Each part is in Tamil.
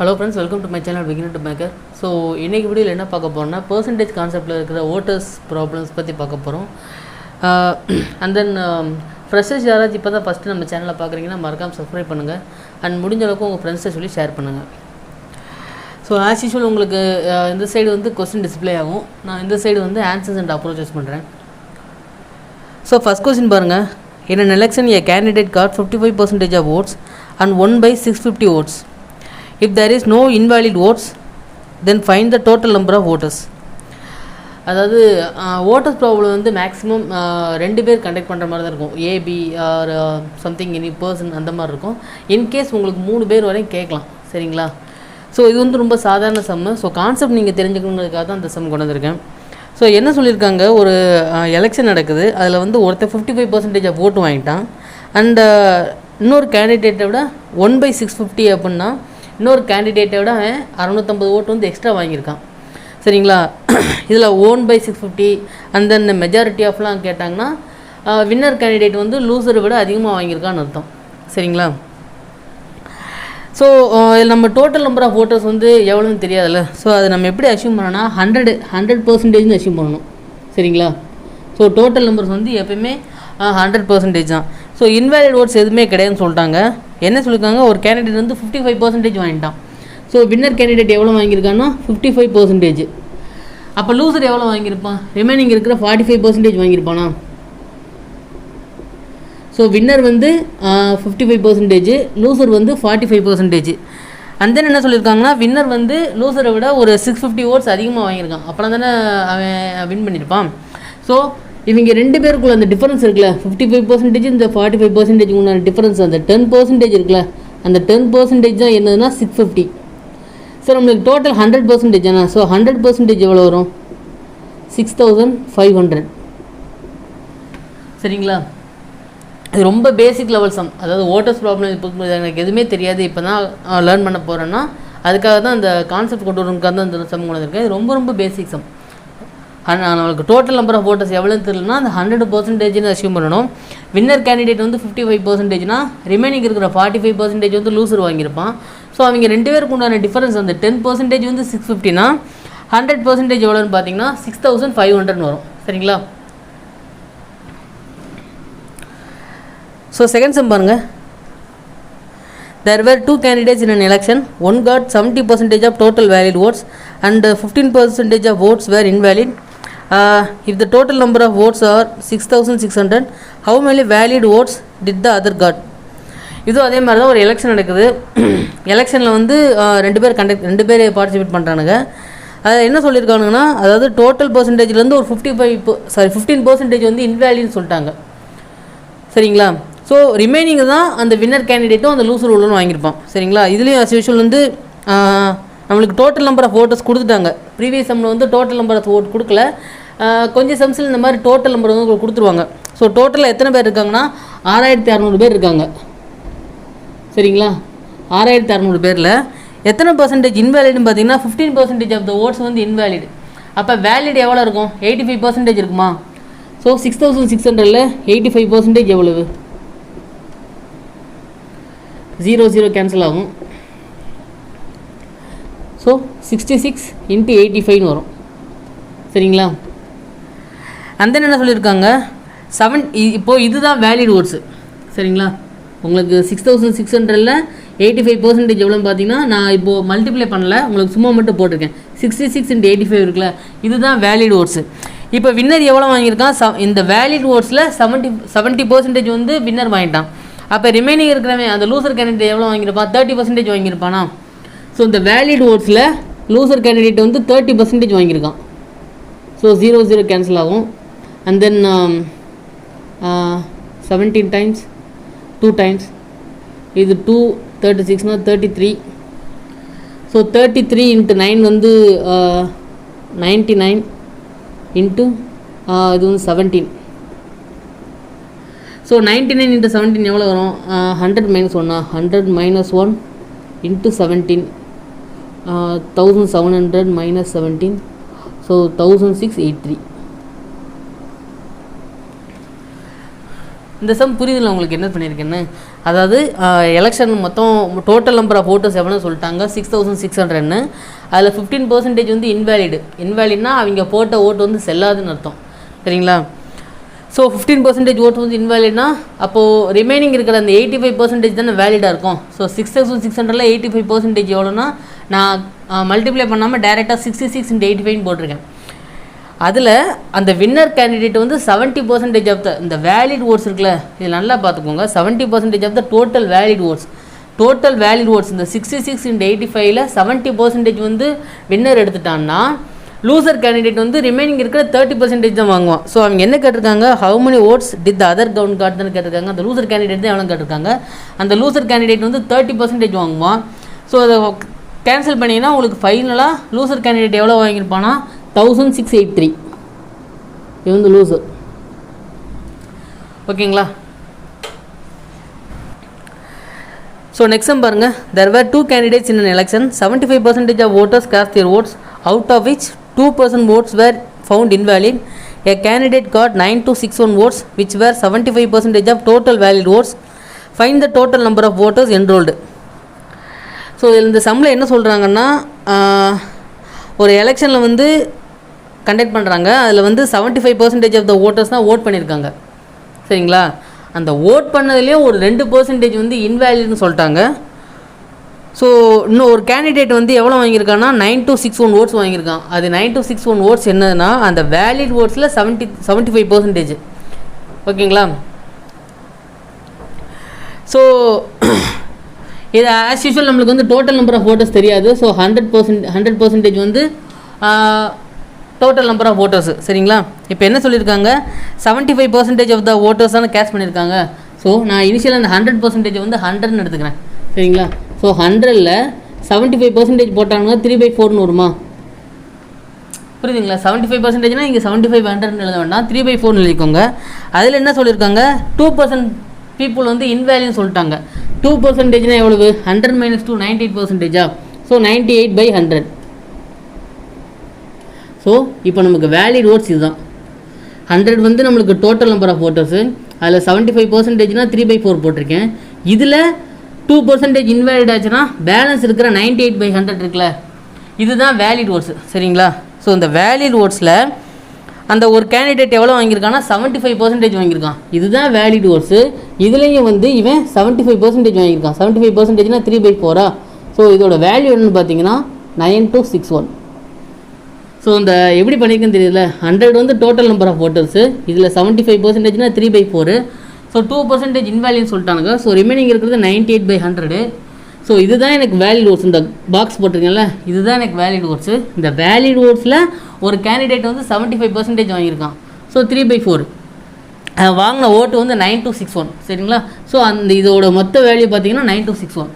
Hello friends, welcome to my channel beginner to maker. So இன்றைக்கி வீடியோவில் என்ன பார்க்க போகிறோம்னா பெர்சன்டேஜ் கான்செப்ட்டில் இருக்கிற ஓட்டர்ஸ் ப்ராப்ளம்ஸ் பற்றி பார்க்க போகிறோம். அண்ட் தென் ஃப்ரெஷர்ஸ் யாராச்சும் இப்போ தான் ஃபஸ்ட்டு நம்ம சேனலில் பார்க்குறீங்கன்னா மறக்காமல் சப்ஸ்கிரைப் பண்ணுங்கள். அண்ட் முடிஞ்ச அளவுக்கு உங்கள் ஃப்ரெண்ட்ஸை சொல்லி ஷேர் பண்ணுங்கள். ஸோ ஆஸ் யூஷுவல் உங்களுக்கு இந்த சைடு வந்து கொஸ்டின் டிஸ்பிளே ஆகும், நான் இந்த சைடு வந்து ஆன்சர்ஸ் அண்ட் அப்ரோச்சஸ் பண்ணுறேன். ஸோ ஃபஸ்ட் கொஸ்டின் பாருங்கள். In an election, a candidate got 55% of votes and won by 650 votes. If there is no invalid votes, then find the total number of voters. அதாவது ஓட்டர்ஸ் ப்ராப்ளம் வந்து மேக்ஸிமம் 2 பேர் கண்டக்ட் பண்ணுற மாதிரி தான் இருக்கும். AB or something any person அந்த மாதிரி இருக்கும். இன்கேஸ் உங்களுக்கு 3 பேர் வரையும் கேட்கலாம், சரிங்களா? ஸோ இது வந்து ரொம்ப சாதாரண சம்மு. ஸோ கான்செப்ட் நீங்கள் தெரிஞ்சுக்கணுங்கிறதுக்காக தான் அந்த சம் கொண்டு வந்திருக்கேன். ஸோ என்ன சொல்லியிருக்காங்க, ஒரு எலெக்ஷன் நடக்குது, அதில் வந்து ஒருத்தர் 55% ஆஃப் ஓட்டு வாங்கிட்டான். அண்டு இன்னொரு கேண்டிடேட்டை விட 1/650 அப்படின்னா இன்னொரு கேண்டிடேட்டை விட 650 ஓட்டு வந்து எக்ஸ்ட்ரா வாங்கியிருக்கான், சரிங்களா? இதில் 1/650 அண்ட் தென் மெஜாரிட்டி ஆஃப்லாம் கேட்டாங்கன்னா வின்னர் கேண்டிடேட் வந்து லூசரை விட அதிகமாக வாங்கியிருக்கான்னு அர்த்தம், சரிங்களா? ஸோ நம்ம டோட்டல் நம்பர் ஆஃப் ஓட்டர்ஸ் வந்து எவ்வளோன்னு தெரியாதுல்ல. ஸோ அதை நம்ம எப்படி அஷ்யூம் பண்ணோன்னா 100% அஷ்யூம் பண்ணணும், சரிங்களா? ஸோ டோட்டல் நம்பர்ஸ் வந்து எப்பயுமே 100% தான். ஸோ இன்வேலிட் ஓட்ஸ் எதுவுமே கிடையாதுன்னு சொல்லிட்டாங்க. என்ன சொல்லியிருக்காங்க, ஒரு கேண்டிடேட் வந்து 55% வாங்கிட்டான். ஸோ வின்னர் கேண்டிடேட் எவ்வளோ வாங்கியிருக்கான்னா 55%. அப்போ லூசர் எவ்வளோ வாங்கியிருப்பான், ரிமைனிங் இருக்கிற 45% வாங்கியிருப்பானா? ஸோ வின்னர் வந்து 55%, லூசர் வந்து 45%. அண்ட் தென் என்ன சொல்லியிருக்காங்கன்னா, வின்னர் வந்து லூசரை விட ஒரு 650 ஓட்ஸ் அதிகமாக வாங்கியிருக்கான், அப்புறம் தானே அவன் வின் பண்ணியிருப்பான். ஸோ இவங்க 2 பேருக்குள்ள அந்த டிஃபரன்ஸ் இருக்குல்ல, 55% இந்த 45% உண்டான டிஃபரன்ஸ், அந்த 10% இருக்குல்ல, அந்த 10% தான் என்னதுன்னா 650. ஸோ நம்மளுக்கு டோட்டல் 100% தானே. ஸோ 100% எவ்வளோ வரும், 6500, சரிங்களா? இது ரொம்ப பேசிக் லெவல் சம். அதாவது ஓட்டர்ஸ் ப்ராப்ளம் இப்போ எனக்கு எதுவுமே தெரியாது, இப்போ தான் லேர்ன் பண்ண போகிறேன்னா அதுக்காக தான் அந்த கான்செப்ட் கொண்டு வரணுக்காக தான் இந்த சம் கொண்டு வந்திருக்கேன். இது ரொம்ப ரொம்ப பேசிக் சம். நம்மளுக்கு டோட்டல் நம்பர் ஆஃப் ஓட்டர்ஸ் எவ்வளோன்னு தெரியலனா அந்த 100%ன்னு அஷ்யூம் பண்ணணும். வின்னர் கேண்டிடேட் வந்து 55%னா ரிமைனிங் இருக்கிற 45% வந்து லூசர் வாங்கியிருப்பான். ஸோ அவங்க 2 பேருக்கு உண்டான டிஃபரன்ஸ் அந்த 10% வந்து 650னா 100% எவ்வளோன்னு பார்த்தீங்கன்னா 6500 வரும், சரிங்களா? ஸோ செகண்ட் சம் பாருங்கள். There were 2 candidates in an election. One got 70% of total valid votes and 15% of votes were invalid. If the total number of votes are 6600, how many valid votes did the other got? இதுவும் அதே மாதிரி தான் ஒரு எலெக்ஷன் நடக்குது. எலெக்ஷனில் வந்து 2 பேர் பார்ட்டிசிபேட் பண்ணுறானுங்க. அது என்ன சொல்லியிருக்கானுங்கன்னா, அதாவது டோட்டல் பர்சன்டேஜ்லேருந்து ஒரு 15% வந்து இன்வேலிட்னு சொல்லிட்டாங்க, சரிங்களா? ஸோ ரிமைனிங் தான் அந்த வின்னர் கேண்டிடேட்டும் அந்த லூசர் உள்ளன்னு வாங்கியிருப்பான், சரிங்களா? இதுலேயும் அஸ் யூஷுவல் வந்து நம்மளுக்கு டோட்டல் நம்பர் ஆஃப் ஓட்டர்ஸ் கொடுத்துட்டாங்க. ப்ரீவியஸ் சம்மில் வந்து டோட்டல் நம்பர் ஆஃப் ஓட் கொடுக்கல, கொஞ்சம் சம்ஸில் இந்த மாதிரி டோட்டல் நம்பர் வந்து கொடுத்துருவாங்க. ஸோ டோட்டலில் எத்தனை பேர் இருக்காங்கன்னா 6600 பேர் இருக்காங்க, சரிங்களா? 6600 பேரில் எத்தனை பர்சன்டேஜ் இன்வேலிட்னு பார்த்தீங்கன்னா 15% ஆஃப் த ஓட்ஸ் வந்து இன்வேலிட். அப்போ வேலிட் எவ்வளோ இருக்கும், 85% இருக்குமா? ஸோ 6600ல் 85% எவ்வளவு? 0 கேன்சல் ஆகும். ஸோ 66 × 85 வரும், சரிங்களா? அந்த என்ன சொல்லியிருக்காங்க, 7 இப்போது இதுதான் வேலிட் ஓட்ஸு, சரிங்களா? உங்களுக்கு 6600ல் 85% எவ்வளோன்னு பார்த்தீங்கன்னா நான் இப்போது மல்டிப்ளை பண்ணல, உங்களுக்கு சும்மா மட்டும் போட்டிருக்கேன். 66 × 85 இருக்குல்ல, இதுதான் வேலிட் ஓட்ஸு. இப்போ வின்னர் எவ்வளோ வாங்கியிருக்கான், இந்த வேலிட் ஓட்ஸில் 70% வந்து வின்னர் வாங்கிட்டான். அப்போ ரிமைனிங் இருக்கிறவன் அந்த லூசர் கேண்டிடேட் எவ்வளோ வாங்கியிருப்பான், 30% வாங்கியிருப்பானா? ஸோ இந்த வேலிட் ஓட்ஸில் லூசர் கேண்டிடேட் வந்து 30% வாங்கியிருக்கான். ஸோ 0 கேன்சல் ஆகும். அண்ட் தென் 17 டைம்ஸ் 2 டைம்ஸ், இது 2 36னா 33. ஸோ 33 × 9 வந்து 99 இன்ட்டு இது வந்து 17. ஸோ 99 × 17 எவ்வளோ வரும், 100 - 1 100 - 1 × 17, 1700 - 17, ஸோ 1683. இந்த சம் புரியுதுல உங்களுக்கு என்ன பண்ணியிருக்கேன்னு. அதாவது எலெக்ஷன் மொத்தம் டோட்டல் நம்பர் ஆஃப் ஓட்டர்ஸ் எவ்வளோன்னு சொல்லிட்டாங்க 6600ன்னு. அதில் 15% வந்து இன்வேலிட்னா அவங்க போட்ட ஓட்டு வந்து செல்லாதுன்னு அர்த்தம். சரிங்களா? ஸோ 15% ஓட்டு வந்து இன்வேலிட்னா அப்போது ரிமைனிங் இருக்கிற அந்த 85% தானே வேலிடாக இருக்கும். ஸோ 6600ல் 85% எவ்வளோன்னா நான் மல்டிப்ளை பண்ணாமல் டேரெக்டாக 66 × 85 போட்டிருக்கேன். அதில் அந்த வின்னர் கேண்டிடேட் வந்து 70% ஆஃப் த இந்த வேலிட் ஓட்ஸ் இருக்குல்ல, இது நல்லா பார்த்துக்கோங்க. 70% of the total valid votes இந்த 66 × 85ல் 70% வந்து வின்னர் எடுத்துட்டான்னா லூசர் கேண்டிடேட் வந்து ரிமைனிங் இருக்கிற 30% தான் வாங்குவான். ஸோ அவங்க என்ன கேட்டிருக்காங்க, how many votes did the other count கார்டுன்னு கேட்டிருக்காங்க. அந்த லூசர் கேண்டிடேட் தான் எவ்வளோ கேட்டிருக்காங்க. அந்த லூசர் கேண்டிடேட் வந்து 30% வாங்குவான். ஸோ அதை கேன்சல் பண்ணிங்கன்னா உங்களுக்கு ஃபைனலாக லூசர் கேண்டிடேட் எவ்வளோ வாங்கியிருப்பானா 1683. இது வந்து லூசர். ஓகேங்களா? ஸோ நெக்ஸ்ட் சம் பாருங்கள். There were 2 candidates in an election. 75% of voters cast their votes, out of which 2% votes were found invalid. A candidate got 9261 votes, which were 75% of total valid votes. Find the total number of voters enrolled. So இந்த சம்மில் என்ன சொல்கிறாங்கன்னா, ஒரு எலெக்ஷனில் வந்து கண்டக்ட் பண்ணுறாங்க. அதில் வந்து 75% ஆஃப் த ஓட்டர்ஸ் தான் ஓட் பண்ணியிருக்காங்க. சரிங்களா? அந்த ஓட் பண்ணதுலேயே ஒரு 2% வந்து இன்வேலிட்னு சொல்லிட்டாங்க. ஸோ இன்னும் ஒரு கேண்டிடேட் வந்து எவ்வளோ வாங்கியிருக்கான்னா 9261 ஓட்ஸ் வாங்கியிருக்கான். அது 9261 ஓட்ஸ் என்னதுன்னா அந்த வேலிட் ஓட்ஸில் 75%. ஓகேங்களா? ஸோ இது ஆஸ் யூஷுவல் நம்மளுக்கு வந்து டோட்டல் நம்பர் ஆஃப் ஓட்டர்ஸ் தெரியாது. ஸோ 100% வந்து டோட்டல் நம்பர் ஆஃப் ஓட்டர்ஸ். சரிங்களா? இப்போ என்ன சொல்லியிருக்காங்க, 75% ஆஃப் த ஓட்டர்ஸ் தானே கேஷ் பண்ணியிருக்காங்க. ஸோ நான் இனிஷியல் அந்த 100% வந்து 100ன்னு எடுத்துக்கிறேன். சரிங்களா? ஸோ 100ல் 75% போட்டாங்கன்னா 3/4ன்னு வருமா? புரியுதுங்களா? 75%னா இங்கே 7500ன்னு எழுத வேண்டாம், 3/4ன்னு எழுதிக்கோங்க. அதில் என்ன சொல்லியிருக்காங்க, 2% பீப்புள் வந்து இன்வேலின்னு சொல்லிட்டாங்க. 2%னா எவ்வளவு? 100 - 2 98%. ஸோ 98/100. ஸோ இப்போ நமக்கு வேலிட் ஓட்ஸ் இதுதான். 100 வந்து நம்மளுக்கு டோட்டல் நம்பர் ஆஃப் ஓட்டர்ஸு. அதில் 75%னா 3/4 போட்டிருக்கேன். இதில் 2% இன்வேலிட் ஆச்சுன்னா பேலன்ஸ் இருக்கிற 98/100 இருக்குல்ல, இதுதான் வேலிட் ஓட்ஸ். சரிங்களா? ஸோ இந்த வேலிட் ஓட்ஸில் அந்த ஒரு கேண்டிடேட் எவ்வளோ வாங்கியிருக்கான்னா 75% வாங்கியிருக்கான். இதுதான் வேலிட் ஓட்ஸு. இதுலேயும் வந்து இவன் 75% வாங்கியிருக்கான். 75%னா 3/4. ஸோ இதோட வேல்யூ என்னன்னு பார்த்தீங்கன்னா 9261. ஸோ இந்த எப்படி பண்ணியிருக்குன்னு தெரியல. 100 வந்து டோட்டல் நம்பர் ஆஃப் ஓட்டர்ஸு. இதில் 75%னா 3/4. ஸோ 2% இன்வேலிட்னு சொல்லிட்டானுங்க. ஸோ ரிமைனிங் இருக்கிறது 98/100. ஸோ இதுதான் எனக்கு வேலிட் ஓட்ஸ். இந்த பாக்ஸ் போட்டிருக்கேன்ல, இதுதான் எனக்கு வேலிட் ஓட்ஸு. இந்த வேலிட் ஓட்ஸில் ஒரு கேண்டிடேட் வந்து 75% வாங்கியிருக்கான். ஸோ 3/4 வாங்கின ஓட்டு வந்து 9261. சரிங்களா? ஸோ அந்த இதோட மொத்த வேல்யூ பார்த்தீங்கன்னா 9261.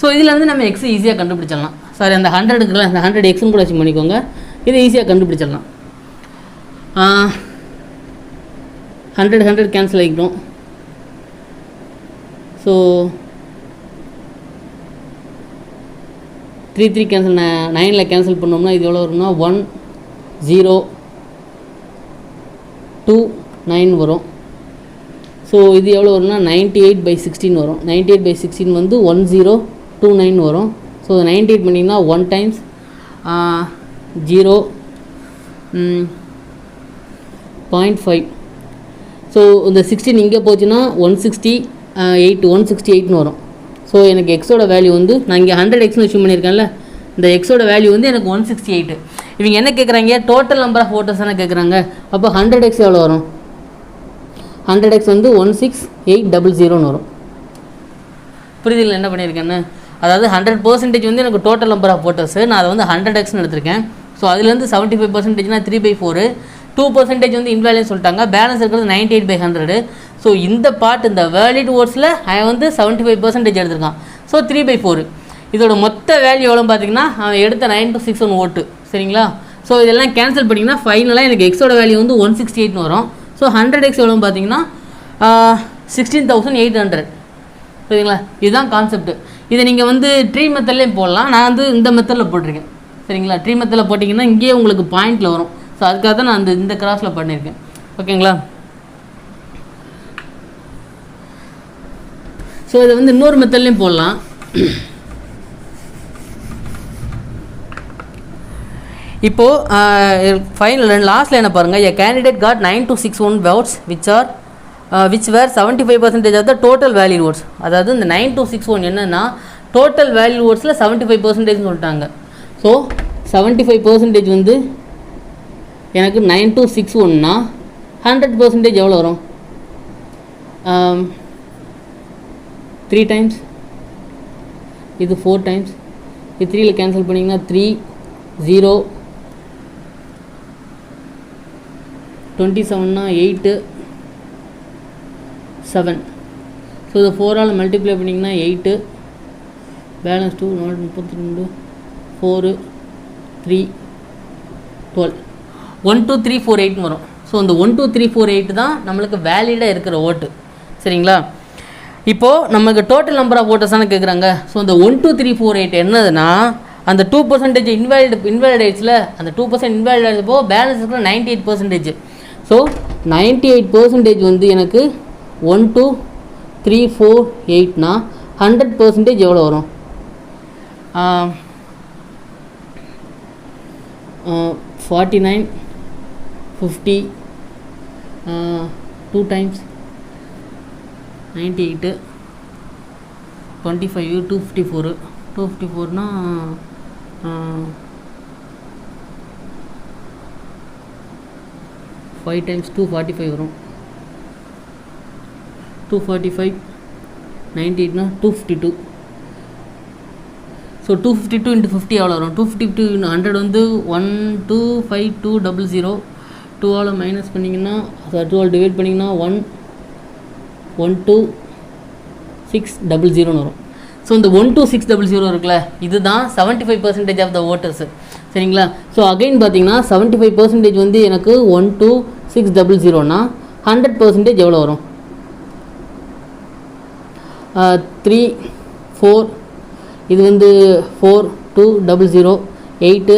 ஸோ இதில் வந்து நம்ம எக்ஸ் ஈஸியாக கண்டுபிடிச்சிடலாம். சாரி, அந்த 100 இருக்குல்ல, அந்த 100 எக்ஸ்னு கூட வச்சு பண்ணிக்கோங்க. இதை ஈஸியாக கண்டுபிடிச்சிடலாம். 100 கேன்சல் ஆகிட்டோம். ஸோ 3 கேன்சல் 9ல் கேன்சல் பண்ணோம்னா இது எவ்வளோ வரும்னா 1029 வரும். ஸோ இது எவ்வளோ வரும்னா 98/16 வரும். 98/16 வந்து 1029 வரும். ஸோ 98 பண்ணிங்கன்னா 1 டைம்ஸ் 0.5. ஸோ இந்த 16 இங்கே போச்சுன்னா 168ன்னு வரும். ஸோ எனக்கு எக்ஸோட வேல்யூ வந்து நான் இங்கே 100 எக்ஸ்னு அச்சீவ் பண்ணியிருக்கேன்ல, இந்த எக்ஸோட வேல்யூ வந்து எனக்கு 168. இவங்க என்ன கேட்குறாங்க, டோட்டல் நம்பர் ஆஃப் ஓட்டர்ஸ் தானே கேட்குறாங்க. அப்போ 100 எக்ஸ் எவ்வளோ வரும்? 100 எக்ஸ் வந்து 16800ன்னு வரும். புரியுதுல என்ன பண்ணியிருக்கேன்னு? அதாவது 100% வந்து எனக்கு டோட்டல் நம்பர் ஆஃப் ஓட்டர்ஸு. நான் அதை வந்து 100 எக்ஸ்னு எடுத்திருக்கேன். ஸோ அதுலேருந்து 75%னா 3/4, 2% வந்து இன்வேலிட்னு சொல்லிட்டாங்க. பேலன்ஸ் இருக்கிறது 98/100. ஸோ இந்த பார்ட் இந்த வேலிட் ஓட்ஸில் அவன் வந்து 75% எடுத்திருக்கான். ஸோ 3/4. இதோட மொத்த வேல்யூ எவ்வளோ பார்த்தீங்கன்னா அவன் எடுத்த 9261 ஓட்டு. சரிங்களா? ஸோ இதெல்லாம் கேன்சல் பண்ணிங்கன்னா ஃபைனலாக எனக்கு எக்ஸோட வேல்யூ வந்து 168ன்னு வரும். ஸோ 100 எக்ஸ் எவ்வளோ பார்த்தீங்கன்னா 16800. சரிங்களா? இதுதான் கான்செப்ட். இதை நீங்கள் வந்து ட்ரீ மெத்தட்லேயும் போடலாம். நான் வந்து இந்த மெத்தடில் போட்டிருக்கேன். சரிங்களா? ட்ரீ மெத்தடில் போட்டிங்கன்னா இங்கேயே உங்களுக்கு பாயிண்டில் வரும். ஸோ அதுக்காக தான் நான் இந்த கிராஸில் பண்ணியிருக்கேன். ஓகேங்களா? ஸோ இதை வந்து இன்னொரு மெத்தட்லேயும் போடலாம். இப்போது ஃபைனல் லாஸ்ட்டில் என்ன பாருங்கள், a candidate got 9261 votes which were 75% of the total valid votes. அதாவது இந்த 9261 என்னென்னா டோட்டல் வேல்யூ votes-ல 75% சொல்லிட்டாங்க. ஸோ 75% வந்து எனக்கு 9261னா 100% எவ்வளோ வரும்? 3 times, இது 4 times, இது 3ல் கேன்சல் பண்ணிங்கன்னா 3 0 27னா 8 7. ஸோ இதை 4ஆல் மல்டிப்ளை பண்ணிங்கன்னா 8 பேலன்ஸ் 2 32 4 3 12 1 2 3 4 8 வரும். ஸோ இந்த 1 2 3 4 8 தான் நம்மளுக்கு வேலிடாக இருக்கிற ஓட்டு. சரிங்களா? இப்போது நமக்கு டோட்டல் நம்பர் ஆஃப் ஓட்டர்ஸ் தானே கேட்குறாங்க. ஸோ இந்த 1 2 3 4 8 என்னதுன்னா அந்த 2% இன்வாலிட் ஆயிடுச்சுல, அந்த 2% இன்வாலிட் ஆகிடுச்சப்போ பேலன்ஸ் இருக்கிற 98%. ஸோ 98% வந்து எனக்கு 1 2 3 4 8னா 100% எவ்வளோ வரும்? 49 50 2 times 98 25 254 254னா 5 times 245 வரும். 245 98னா 252. ஸோ 252 into 50 எவ்வளோ வரும்? 252 into 100 வந்து 1252000. 2ஆல் மைனஸ் பண்ணிங்கன்னா 2ஆல் டிவைட் பண்ணிங்கன்னா 12600 வரும். ஸோ இந்த 12600 இருக்குல்ல, இதுதான் 75% ஆஃப் த ஓட்டர்ஸு. சரிங்களா? ஸோ அகைன் பார்த்தீங்கன்னா 75% வந்து எனக்கு 12600னா 100% எவ்வளோ வரும்? 3 4 இது வந்து 4200 8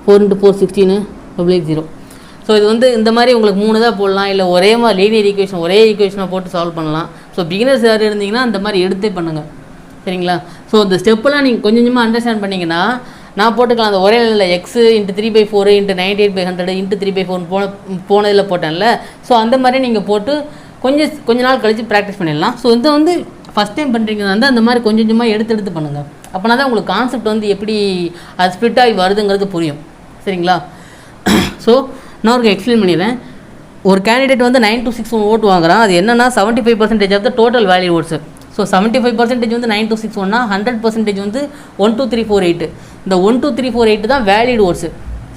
4 into 4 16 880. ஸோ இது வந்து இந்த மாதிரி உங்களுக்கு 3 தான் போடலாம், இல்லை ஒரே மாதிரி லீனியர் ஈக்குவேஷன் ஒரே ஈக்குவேஷனை போட்டு சால்வ் பண்ணலாம். ஸோ பிகினர்ஸ் யார் இருந்தீங்கன்னா இந்த மாதிரி எடுத்தே பண்ணுங்கள். சரிங்களா? ஸோ இந்த ஸ்டெப்பெல்லாம் நீங்கள் கொஞ்சம் கொஞ்சமாக அண்டர்ஸ்டாண்ட் பண்ணிங்கன்னா நான் போட்டுக்கலாம். அந்த ஒரே இல்லை x into 3/4 into 98/100 into 3/4 போனதில் போட்டேன்ல. ஸோ அந்த மாதிரி நீங்கள் போட்டு கொஞ்ச நாள் கழித்து ப்ராக்டிஸ் பண்ணிடலாம். ஸோ இது வந்து ஃபஸ்ட் டைம் பண்ணுறீங்கன்னா வந்து அந்த மாதிரி கொஞ்சம் கொஞ்சமாக எடுத்து பண்ணுங்கள். அப்போனா தான் உங்களுக்கு கான்செப்ட் வந்து எப்படி அது ஸ்ப்ளிட் ஆகி வருதுங்கிறது புரியும். சரிங்களா? ஸோ நான் ஒரு எக்ஸ்பிளைன் பண்ணிடுறேன். ஒரு கேண்டிடேட் வந்து 9261 ஓட்டு வாங்குறான். அது என்னென்னா 75% of the total value votes. So 75% வந்து 9261னா 100% வந்து 1 2 3 4 8. இந்த 1 2 3 4 8 தான் வேலிட் ஓட்ஸு.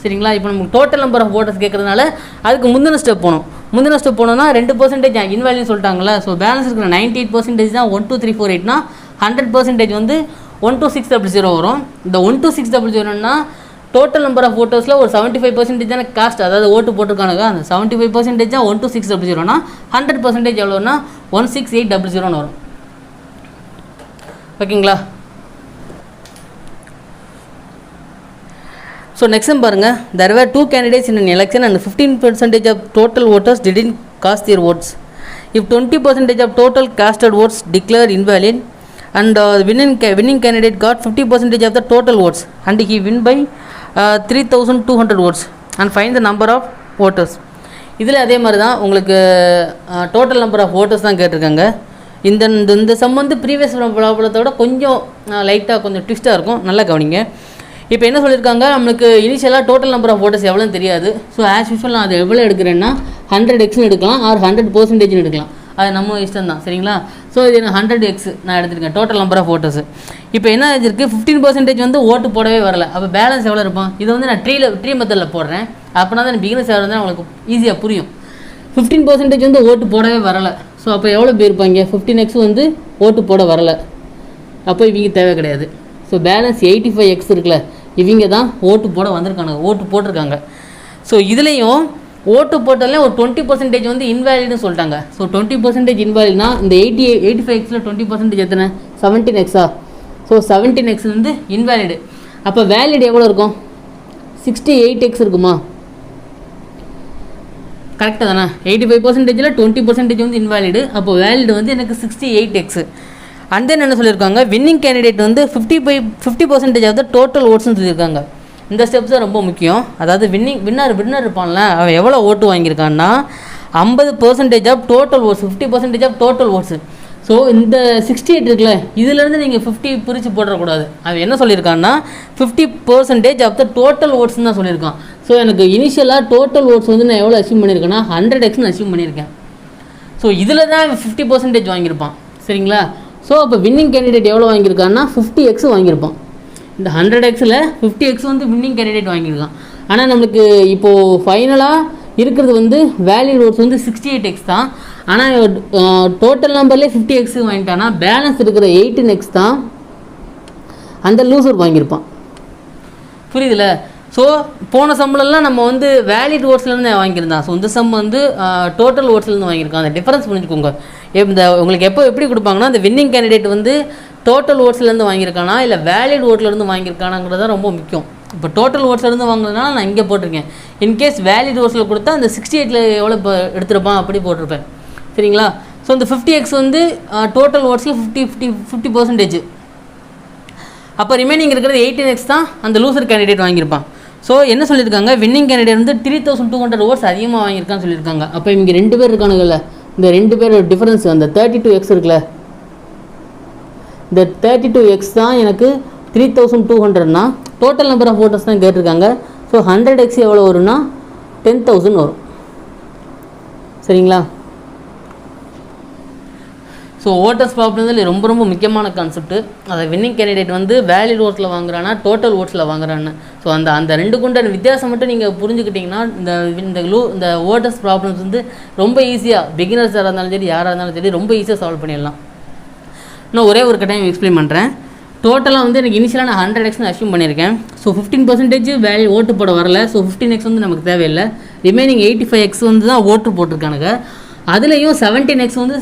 சரிங்களா? இப்போ நமக்கு டோட்டல் நம்பர் ஆஃப் ஓட்டர்ஸ் கேட்குறதுனால அதுக்கு முந்தின ஸ்டெப் போனோம்னா 2% இன்வேல்யூன்னு சொல்லிட்டாங்களா. ஸோ பேலன்ஸ் இருக்கிற 98% தான் 1 2 3 4 8னா 100% வந்து 12600 வரும். இந்த 12600னா டோட்டல் நம்பர் ஆஃப் ஓட்டர்ஸில் ஒரு 75% தானே காஸ்ட், அதாவது ஓட்டு போட்டிருக்கானுங்க. அந்த 75% தான் 12600னா 100% எவ்வளோன்னா 16800 வரும். ஓகேங்களா? ஸோ நெக்ஸ்ட் பாருங்கள். there were 2 candidates in an election and 15% of total voters didn't cast their votes. If 20% of total casted votes declared invalid and winning candidate got 50% of the total votes and he win by 3200 votes and find the number of voters. இதில் அதே மாதிரி தான் உங்களுக்கு டோட்டல் நம்பர் ஆஃப் ஓட்டர்ஸ் தான் கேட்டிருக்காங்க. இந்த சம் வந்து ப்ரீவியஸ் ப்ராப்ளத்தோட கொஞ்சம் லைட்டாக கொஞ்சம் ட்விஸ்ட்டாக இருக்கும். நல்லா கவனிங்க. இப்போ என்ன சொல்லியிருக்காங்க, நம்மளுக்கு இனிஷியலாக டோட்டல் நம்பர் ஆஃப் ஓட்டர்ஸ் எவ்வளோன்னு தெரியாது. ஸோ ஆஸ் யூஸ்வல் நான் அது எவ்வளோ எடுக்கிறேன்னா 100x எடுக்கலாம் ஆர் 100% எடுக்கலாம். அது நம்ம இஷ்டம் தான். சரிங்களா? ஸோ இது 100x நான் எடுத்துருக்கேன் டோட்டல் நம்பர் ஆஃப் ஓட்டர்ஸ். இப்போ என்ன இருக்குது, 15% வந்து ஓட்டு போடவே வரல. அப்போ பேலன்ஸ் எவ்வளோ இருப்பான்? இது வந்து நான் ட்ரீ மெத்தடில் போடுறேன். அப்படின்னா தான் பிகினர்ஸ் யார் இருந்தால் உங்களுக்கு ஈஸியாக புரியும். 15% வந்து ஓட்டு போடவே வரலை. ஸோ அப்போ எவ்வளோ பேர் இருப்பாங்க? 15x வந்து ஓட்டு போட வரலை. அப்போ இவங்க தேவை கிடையாது. ஸோ பேலன்ஸ் 85x இருக்குல்ல, இவங்க தான் ஓட்டு போட வந்திருக்காங்க, ஓட்டு போட்டிருக்காங்க. ஸோ இதுலேயும் ஓட்டு போட்டாலே ஒரு 20% வந்து இன்வேலிட்னு சொல்லிட்டாங்க. ஸோ 20% இன்வேலிட்னா இந்த 85xல 20% எத்தனை? 17xா? ஸோ 17x வந்து இன்வேலிடு. அப்போ வேலிட் எவ்வளோ இருக்கும்? 68x இருக்குமா? கரெக்டாக தானே? 85%ல் 20% வந்து இன்வேலிடு. அப்போ வேலிடு வந்து எனக்கு 68x. அண்ட் தென் என்ன சொல்லியிருக்காங்க, வின்னிங் கேண்டிடேட் வந்து 50% ஆஃப் த டோட்டல் ஓட்ஸ்னு சொல்லியிருக்காங்க. இந்த ஸ்டெப்ஸ் தான் ரொம்ப முக்கியம். அதாவது வின்னர் இருப்பான்ல, அவன் எவ்வளோ ஓட்டு வாங்கியிருக்கான்னா 50% of total votes, 50% of total votes. So இந்த 68 இருக்குல்ல, இதுலேருந்து நீங்கள் 50 பிரித்து போடக்கூடாது. அவன் என்ன சொல்லியிருக்கான்னா 50% ஆஃப் த டோட்டல் ஓட்ஸ்ன்னு தான் சொல்லியிருக்கான். ஸோ எனக்கு இனிஷியலாக டோட்டல் ஓட்ஸ் வந்து நான் எவ்வளோ அச்சீவ் பண்ணியிருக்கேன்னா 100x அச்சீவ் பண்ணியிருக்கேன். ஸோ இதில் தான் 50% வாங்கியிருப்பான். சரிங்களா? ஸோ அப்போ வின்னிங் கேண்டிடேட் எவ்வளோ வாங்கியிருக்கான்னா 50x வாங்கியிருப்பான். இந்த 100xல் 50x வந்து வின்னிங் கேண்டிடேட் வாங்கியிருக்கான். ஆனால் நம்மளுக்கு இப்போது ஃபைனலாக இருக்கிறது வந்து வேலிட் ஓட்ஸ் வந்து 68x தான். ஆனால் டோட்டல் நம்பர்லேயே 50x வாங்கிட்டான்னா பேலன்ஸ் இருக்கிற 18x தான் அந்த லூசர் வாங்கியிருப்பான். புரியுதுல? ஸோ போன சம்பளம்லாம் நம்ம வந்து வேலிட் ஓட்ஸ்லேருந்து வாங்கியிருந்தான். ஸோ இந்த சம் வந்து டோட்டல் ஓட்ஸ்லேருந்து வாங்கியிருக்கான். அந்த டிஃபரன்ஸ் புரிஞ்சுக்கோங்க. இந்த உங்களுக்கு எப்படி கொடுப்பாங்கன்னா, அந்த வின்னிங் கேண்டிடேட் வந்து டோட்டல் ஓட்ஸ்லேருந்து வாங்கியிருக்கானா இல்லை வேலிட் ஓட்லேருந்து வாங்கியிருக்கானாங்கிறது தான் ரொம்ப முக்கியம். இப்போ டோட்டல் ஓட்ஸ்லேருந்து வாங்கினதுனால நான் இங்கே போட்டிருக்கேன். இன்கேஸ் வேலிட் ஓட்ஸில் கொடுத்தா அந்த 68ல் எவ்வளோ இப்போ எடுத்துருப்பான் அப்படி போட்டிருப்பேன். சரிங்களா? ஸோ இந்த 50x வந்து டோட்டல் ஓட்ஸில் 50%. அப்போ ரிமைனிங் இருக்கிறது 18x தான் அந்த லூசர் கேண்டிடேட் வாங்கியிருப்பான். ஸோ என்ன சொல்லியிருக்காங்க, வின்னிங் கேண்டிடேட் வந்து 3200 ஓட்ஸ் அதிகமாக வாங்கியிருக்கான்னு சொல்லியிருக்காங்க. அப்போ இங்கே 2 பேர் இருக்கானுங்கல்ல, இந்த 2 பேரோட டிஃபரன்ஸ் அந்த 32x இருக்குல்ல, இந்த 32x தான் எனக்கு 3200னா டோட்டல் நம்பர் ஆஃப் ஓட்டர்ஸ் தான் கேட்டிருக்காங்க. ஸோ 100x எவ்வளோ வரும்னா 10,000 வரும். சரிங்களா? ஸோ ஓட்டர்ஸ் ப்ராப்ளம் ரொம்ப ரொம்ப முக்கியமான கான்செப்ட். அதை வின்னிங் கேண்டிடேட் வந்து வேலிட் ஓட்ஸில் வாங்குறானா டோட்டல் ஓட்ஸில் வாங்குறான்னு. ஸோ அந்த 2 குண்டான வித்தியாசம் மட்டும் நீங்கள் புரிஞ்சுக்கிட்டிங்கன்னா இந்த ஓட்டர்ஸ் ப்ராப்ளம்ஸ் வந்து ரொம்ப ஈஸியாக பிகினர்ஸாக இருந்தாலும் சரி யாராக இருந்தாலும் சரி ரொம்ப ஈஸியாக சால்வ் பண்ணிடலாம். நான் ஒரே ஒரு டைம் எக்ஸ்பிளைன் பண்ணுறேன். டோட்டலாக வந்து எனக்கு இனிஷியலாக நான் 100x அச்சீவ் பண்ணியிருக்கேன். ஸோ 15% ஓட்டு போட வரல. ஸோ 15x வந்து நமக்கு தேவையில்லை. ரிமைனிங் 85x வந்து தான் ஓட்டு போட்டிருக்கானுங்க. அதுலேயும் 17x வந்து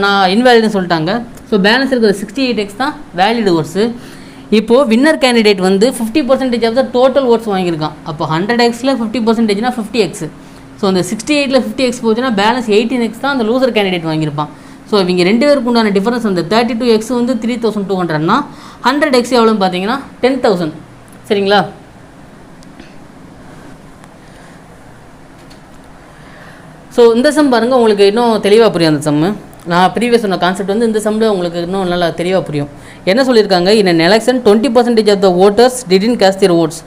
நான் இன்வேலிட்னு சொல்லிட்டாங்க. ஸோ பேலன்ஸ் இருக்கிற 68x தான் வேலிட் ஓட்ஸு. இப்போது வின்னர் கேண்டிடேட் வந்து 50% ஆஃப் த டோட்டல் ஓட்ஸ் வாங்கியிருக்கான். அப்போ 100xல் 50%னா 50x. ஸோ அந்த 68ல் 50x போச்சுன்னா பேலன்ஸ் 18x தான் அந்த லூசர் கேண்டிடேட் வாங்கியிருப்பான். ஸோ இவங்க 2 பேருக்கு உண்டான டிஃபரன்ஸ் அந்த 32x வந்து 3200னா 100x எவ்வளோன்னு பார்த்தீங்கன்னா 10,000. சரிங்களா? ஸோ இந்த சம் பாருங்கள், உங்களுக்கு இன்னும் தெளிவாக புரியும். அந்த சம்மு நான் ப்ரீவியஸ் சொன்ன கான்செப்ட் வந்து இந்த சம்மில் உங்களுக்கு இன்னும் நல்லா தெளிவாக புரியும். என்ன சொல்லியிருக்காங்க, in an election 20% of the voters didn't cast their votes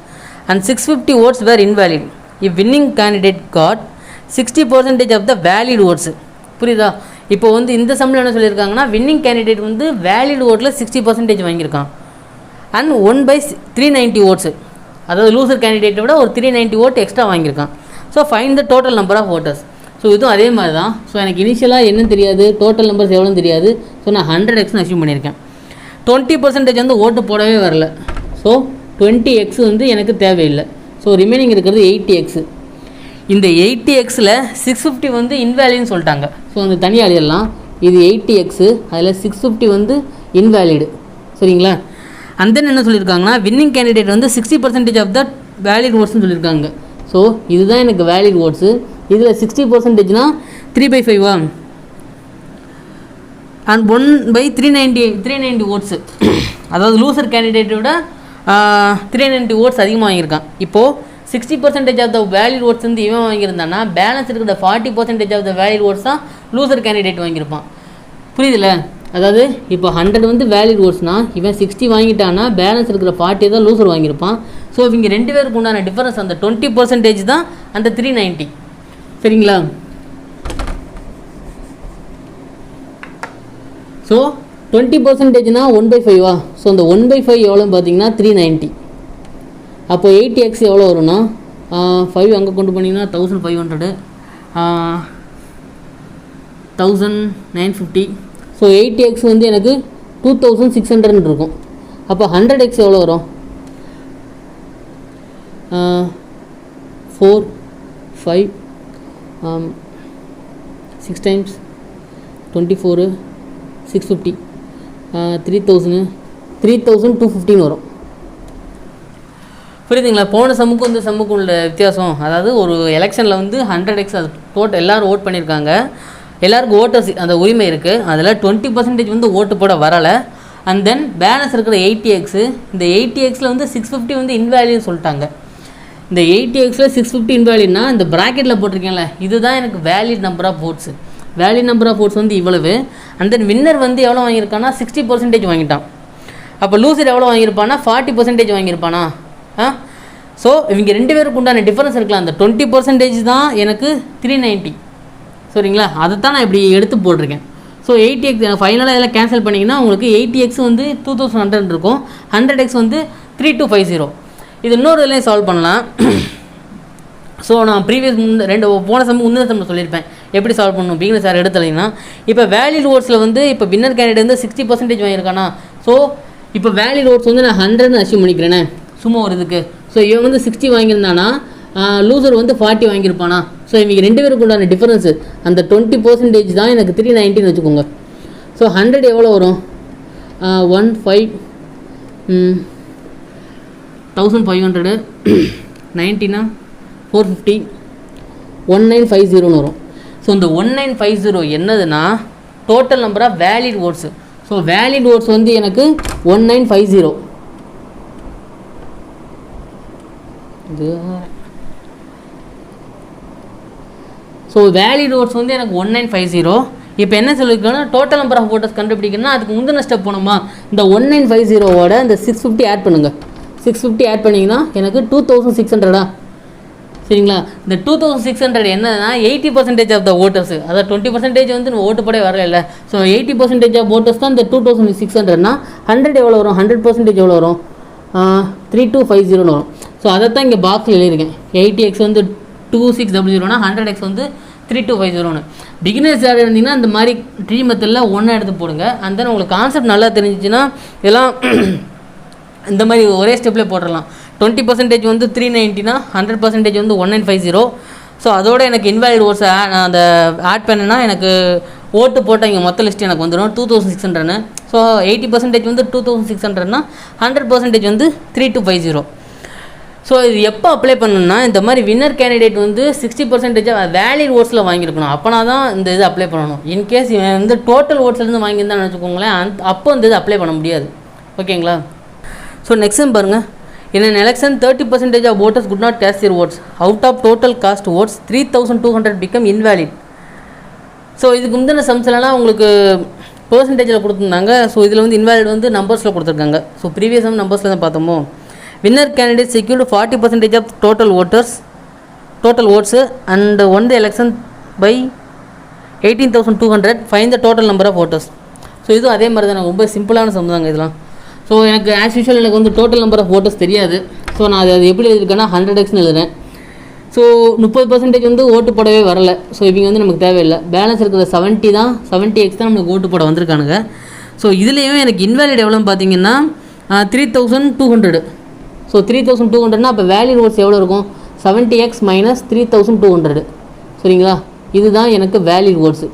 and 650 votes were invalid. if winning candidate got 60% of the valid votes. புரியுதா? இப்போ வந்து இந்த சம்மில் என்ன சொல்லியிருக்காங்கன்னா, வின்னிங் கேண்டிடேட் வந்து வேலிட் ஓட்டில் 60% வாங்கியிருக்கான் அண்ட் 1/390 ஓட்ஸு, அதாவது லூசர் கேண்டிடேட்டை விட ஒரு 390 ஓட் எக்ஸ்ட்ரா வாங்கியிருக்கான். So find the total number of voters. So இதுவும் அதே மாதிரி தான். ஸோ எனக்கு இனிஷியலாக என்னன்னு தெரியாது, டோட்டல் நம்பர்ஸ் எவ்வளோன்னு தெரியாது. ஸோ நான் 100x அச்சீவ் பண்ணியிருக்கேன். 20% வந்து ஓட்டு போடவே வரல. ஸோ 20x வந்து எனக்கு தேவையில்லை. ஸோ ரிமைனிங் இருக்கிறது 80x. இந்த 80xல் 650 வந்து இன்வேலிட்னு சொல்லிட்டாங்க. ஸோ அந்த தனியாக எழுதலாம். இது 80x, அதில் 650 வந்து இன்வேலிடு. சரிங்களா? அந்த என்ன சொல்லியிருக்காங்கன்னா, வின்னிங் கேண்டிடேட் வந்து 60% ஆஃப் த வேலிட் ஓட்ஸ்னு சொல்லியிருக்காங்க. ஸோ இதுதான் எனக்கு வேலிட் ஓட்ஸு. இதில் 60%னா 3/5 அண்ட் 1/390 ஓட்ஸு, அதாவது லூசர் கேண்டிடேட்டை விட 390 ஓட்ஸ் அதிகமாக வாங்கியிருக்கான். இப்போது 60% ஆஃப் த வேலிட் ஓட்ஸ் வந்து இவன் வாங்கியிருந்தான்னா பேலன்ஸ் இருக்கிற 40% ஆஃப் த வேலிட் ஓட்ஸ் தான் லூசர் கேண்டிடேட் வாங்கியிருப்பான். புரியுதுல்ல? அதாவது இப்போ 100 வந்து வேலிட் ஓட்ஸ்னால் இவன் 60 வாங்கிட்டான்னா பேலன்ஸ் இருக்கிற 40 தான் லூசர் வாங்கியிருப்பான். ஸோ இவங்க 2 பேருக்கு உண்டான டிஃபரன்ஸ் அந்த 20% தான் அந்த 390. சரிங்களா? ஸோ 20%னா 1/5. ஸோ அந்த 1/5 எவ்வளோன்னு பார்த்தீங்கன்னா 390. அப்போ 80x எவ்வளோ வரும்னா 5 அங்கே கொண்டு போனீங்கன்னா 1500, 1950. ஸோ 80x வந்து எனக்கு 2600 இருக்கும். அப்போ 100x எவ்வளோ வரும்? 4, 5, 6 times 24, 650, 3215 வரும். புரியுதுங்களா? போன சம்முக்கும் இந்த சம்முக்கும் உள்ள வித்தியாசம். அதாவது ஒரு எலெக்ஷனில் வந்து 100x அது எல்லோரும் ஓட் பண்ணியிருக்காங்க. எல்லாருக்கும் ஓட்டர்ஸ் அந்த உரிமை இருக்குது. அதில் 20% வந்து ஓட்டு போட வரலை. அண்ட் தென் பேலன்ஸ் இருக்கிற 80x, இந்த 80xல் வந்து 650 வந்து இன்வேலிட்னு சொல்லிட்டாங்க. இந்த 80xல் 650 இன்வேலிட்னா இந்த ப்ராக்கெட்டில் போட்டிருக்கேன்ல, இதுதான் எனக்கு valid number of votes. Valid number of votes வந்து இவ்வளவு. அண்ட் தென் வின்னர் வந்து எவ்வளோ வாங்கியிருக்கான்னா 60% வாங்கிட்டான். அப்போ லூசர் எவ்வளோ வாங்கியிருப்பானா 40% வாங்கியிருப்பானா? ஸோ இவங்க 2 பேருக்கு உண்டான டிஃபரன்ஸ் இருக்கலாம். அந்த 20% தான் எனக்கு 390. சரிங்களா? அதை தான் நான் இப்படி எடுத்து போட்டிருக்கேன். ஸோ 80x ஃபைனலாக இதெல்லாம் கேன்சல் பண்ணிங்கன்னா உங்களுக்கு 80x வந்து 2100 இருக்கும், 100x வந்து 3250. இது இன்னொரு இதுலேயும் சால்வ் பண்ணலாம். ஸோ நான் ப்ரீவியஸ் போன முந்தின சம் சொல்லியிருப்பேன் எப்படி சால்வ் பண்ணணும் பிகினர் சார் எடுத்துலைங்கன்னா. இப்போ வேலிட் ஓட்ஸில் வந்து இப்போ வின்னர் கேண்டிடேட் வந்து 60% வாங்கியிருக்கானா. ஸோ இப்போ வேலிட் ஓட்ஸ் வந்து நான் 100ன்னு அச்சீவ் பண்ணிக்கிறேனே சும்மா ஒரு இதுக்கு. ஸோ இவன் வந்து 60 வாங்கியிருந்தானா, லூசர் வந்து 40 வாங்கியிருப்பானா. ஸோ இவங்க 2 பேருக்கு உண்டான டிஃபரன்ஸு அந்த 20% தான் எனக்கு 390ன்னு வச்சுக்கோங்க. ஸோ 100 எவ்வளோ வரும்? 1500 90னா 450 1950 வரும். ஸோ இந்த 1950 என்னதுன்னா total number of valid votes. So valid votes வந்து எனக்கு 1950. ஸோ வேலிட் ஓட்ஸ் வந்து எனக்கு 1950. இப்போ என்ன சொல்லியிருக்கோன்னா டோட்டல் நம்பர் ஆஃப் ஓட்டர்ஸ் கண்டுபிடிக்கணும்னா அதுக்கு முந்தின ஸ்டெப் போனோமா, இந்த 1950ஓட இந்த 650 ஆட் பண்ணுங்கள். 650 ஆட் பண்ணிங்கன்னா எனக்கு 2600. சரிங்களா? இந்த 2600 என்னன்னா 80% ஆஃப் த ஓட்டர்ஸ், அதாவது 20% வந்து ஓட்டு போட வரல. ஸோ 80% ஆஃப் ஓட்டர்ஸ் தான் இந்த 2600னா 100 எவ்வளோ வரும்? 100% எவ்வளோ வரும்? 3250 வரும். ஸோ அதை தான் இங்கே பாக்ஸில் எழுதியிருக்கேன். 80x வந்து 2600னா 100x வந்து 3250. பிகினர்ஸ் யார் இருந்தீங்கன்னா இந்த மாதிரி ட்ரீ மெத்தடில் ஒன்றா எடுத்து போடுங்க. அந்த தென் உங்களுக்கு கான்செப்ட் நல்லா தெரிஞ்சிச்சுன்னா இதெல்லாம் இந்த மாதிரி ஒரே ஸ்டெப்பில் போட்டுடலாம். 20% வந்து 390னா 100% வந்து 1950. ஸோ அதோட எனக்கு இன்வேலிட் ஓட்ஸ் அந்த ஆட் பண்ணேன்னா எனக்கு ஓட்டு போட்டால் இங்கே மொத்த லிஸ்ட் எனக்கு வந்துடும் 2600ன்னு. ஸோ 80% வந்து 2600னா 100% வந்து 3250. ஸோ இது எப்போ அப்ளை பண்ணணும்னா இந்த மாதிரி வின்னர் கேண்டிடேட் வந்து 60% வேலிட் ஓட்ஸில் வாங்கியிருக்கணும். அப்போனா தான் இந்த இது அப்ளை பண்ணணும். இன்கேஸ் இவன் வந்து டோட்டல் ஓட்ஸ்லேருந்து வாங்கியிருந்தான்னு வச்சுக்கோங்களேன், அப்போ இந்த இது அப்ளை பண்ண முடியாது. ஓகேங்களா? ஸோ நெக்ஸ்ட் பாருங்கள். In an election, 30% of voters could not cast their votes. Out of total cast votes, 3200 become invalid. So இதுக்கு முந்தின சம்ஸ்லாம் உங்களுக்கு பெர்சன்டேஜில் கொடுத்துருந்தாங்க. ஸோ இதில் வந்து இன்வாலிட் வந்து நம்பர்ஸில் கொடுத்துருக்காங்க. ஸோ ப்ரீவியஸ் நம்பர்ஸில் தான் பார்த்தோமோ. Winner candidate secured 40% of total votes and won the election by 18,200. Find the total number of voters. So இதுவும் அதே மாதிரி தான், ரொம்ப சிம்பிளான சம் தாங்க இதெல்லாம். ஸோ எனக்கு ஆஸ் யூஷுவல் எனக்கு வந்து டோட்டல் நம்பர் ஆஃப் ஓட்டர்ஸ் தெரியாது. ஸோ நான் அது எப்படி எழுதிருக்கேன்னா 100xன்னு எழுதுறேன். ஸோ 30% வந்து ஓட்டு போடவே வரல. ஸோ இவங்க வந்து நமக்கு தேவையில்லை. பேலன்ஸ் இருக்கிற 70 தான் 70x தான் நம்மளுக்கு ஓட்டு போட வந்திருக்கானுங்க. ஸோ இதுலேயும் எனக்கு இன்வேலிட் எவ்வளோன்னு பார்த்தீங்கன்னா 3200. ஸோ 3200னா அப்போ வேலிட் ஓட்ஸ் எவ்வளோ இருக்கும்? 70x minus 3200. சரிங்களா? இதுதான் எனக்கு வேலிட் ஓட்ஸு.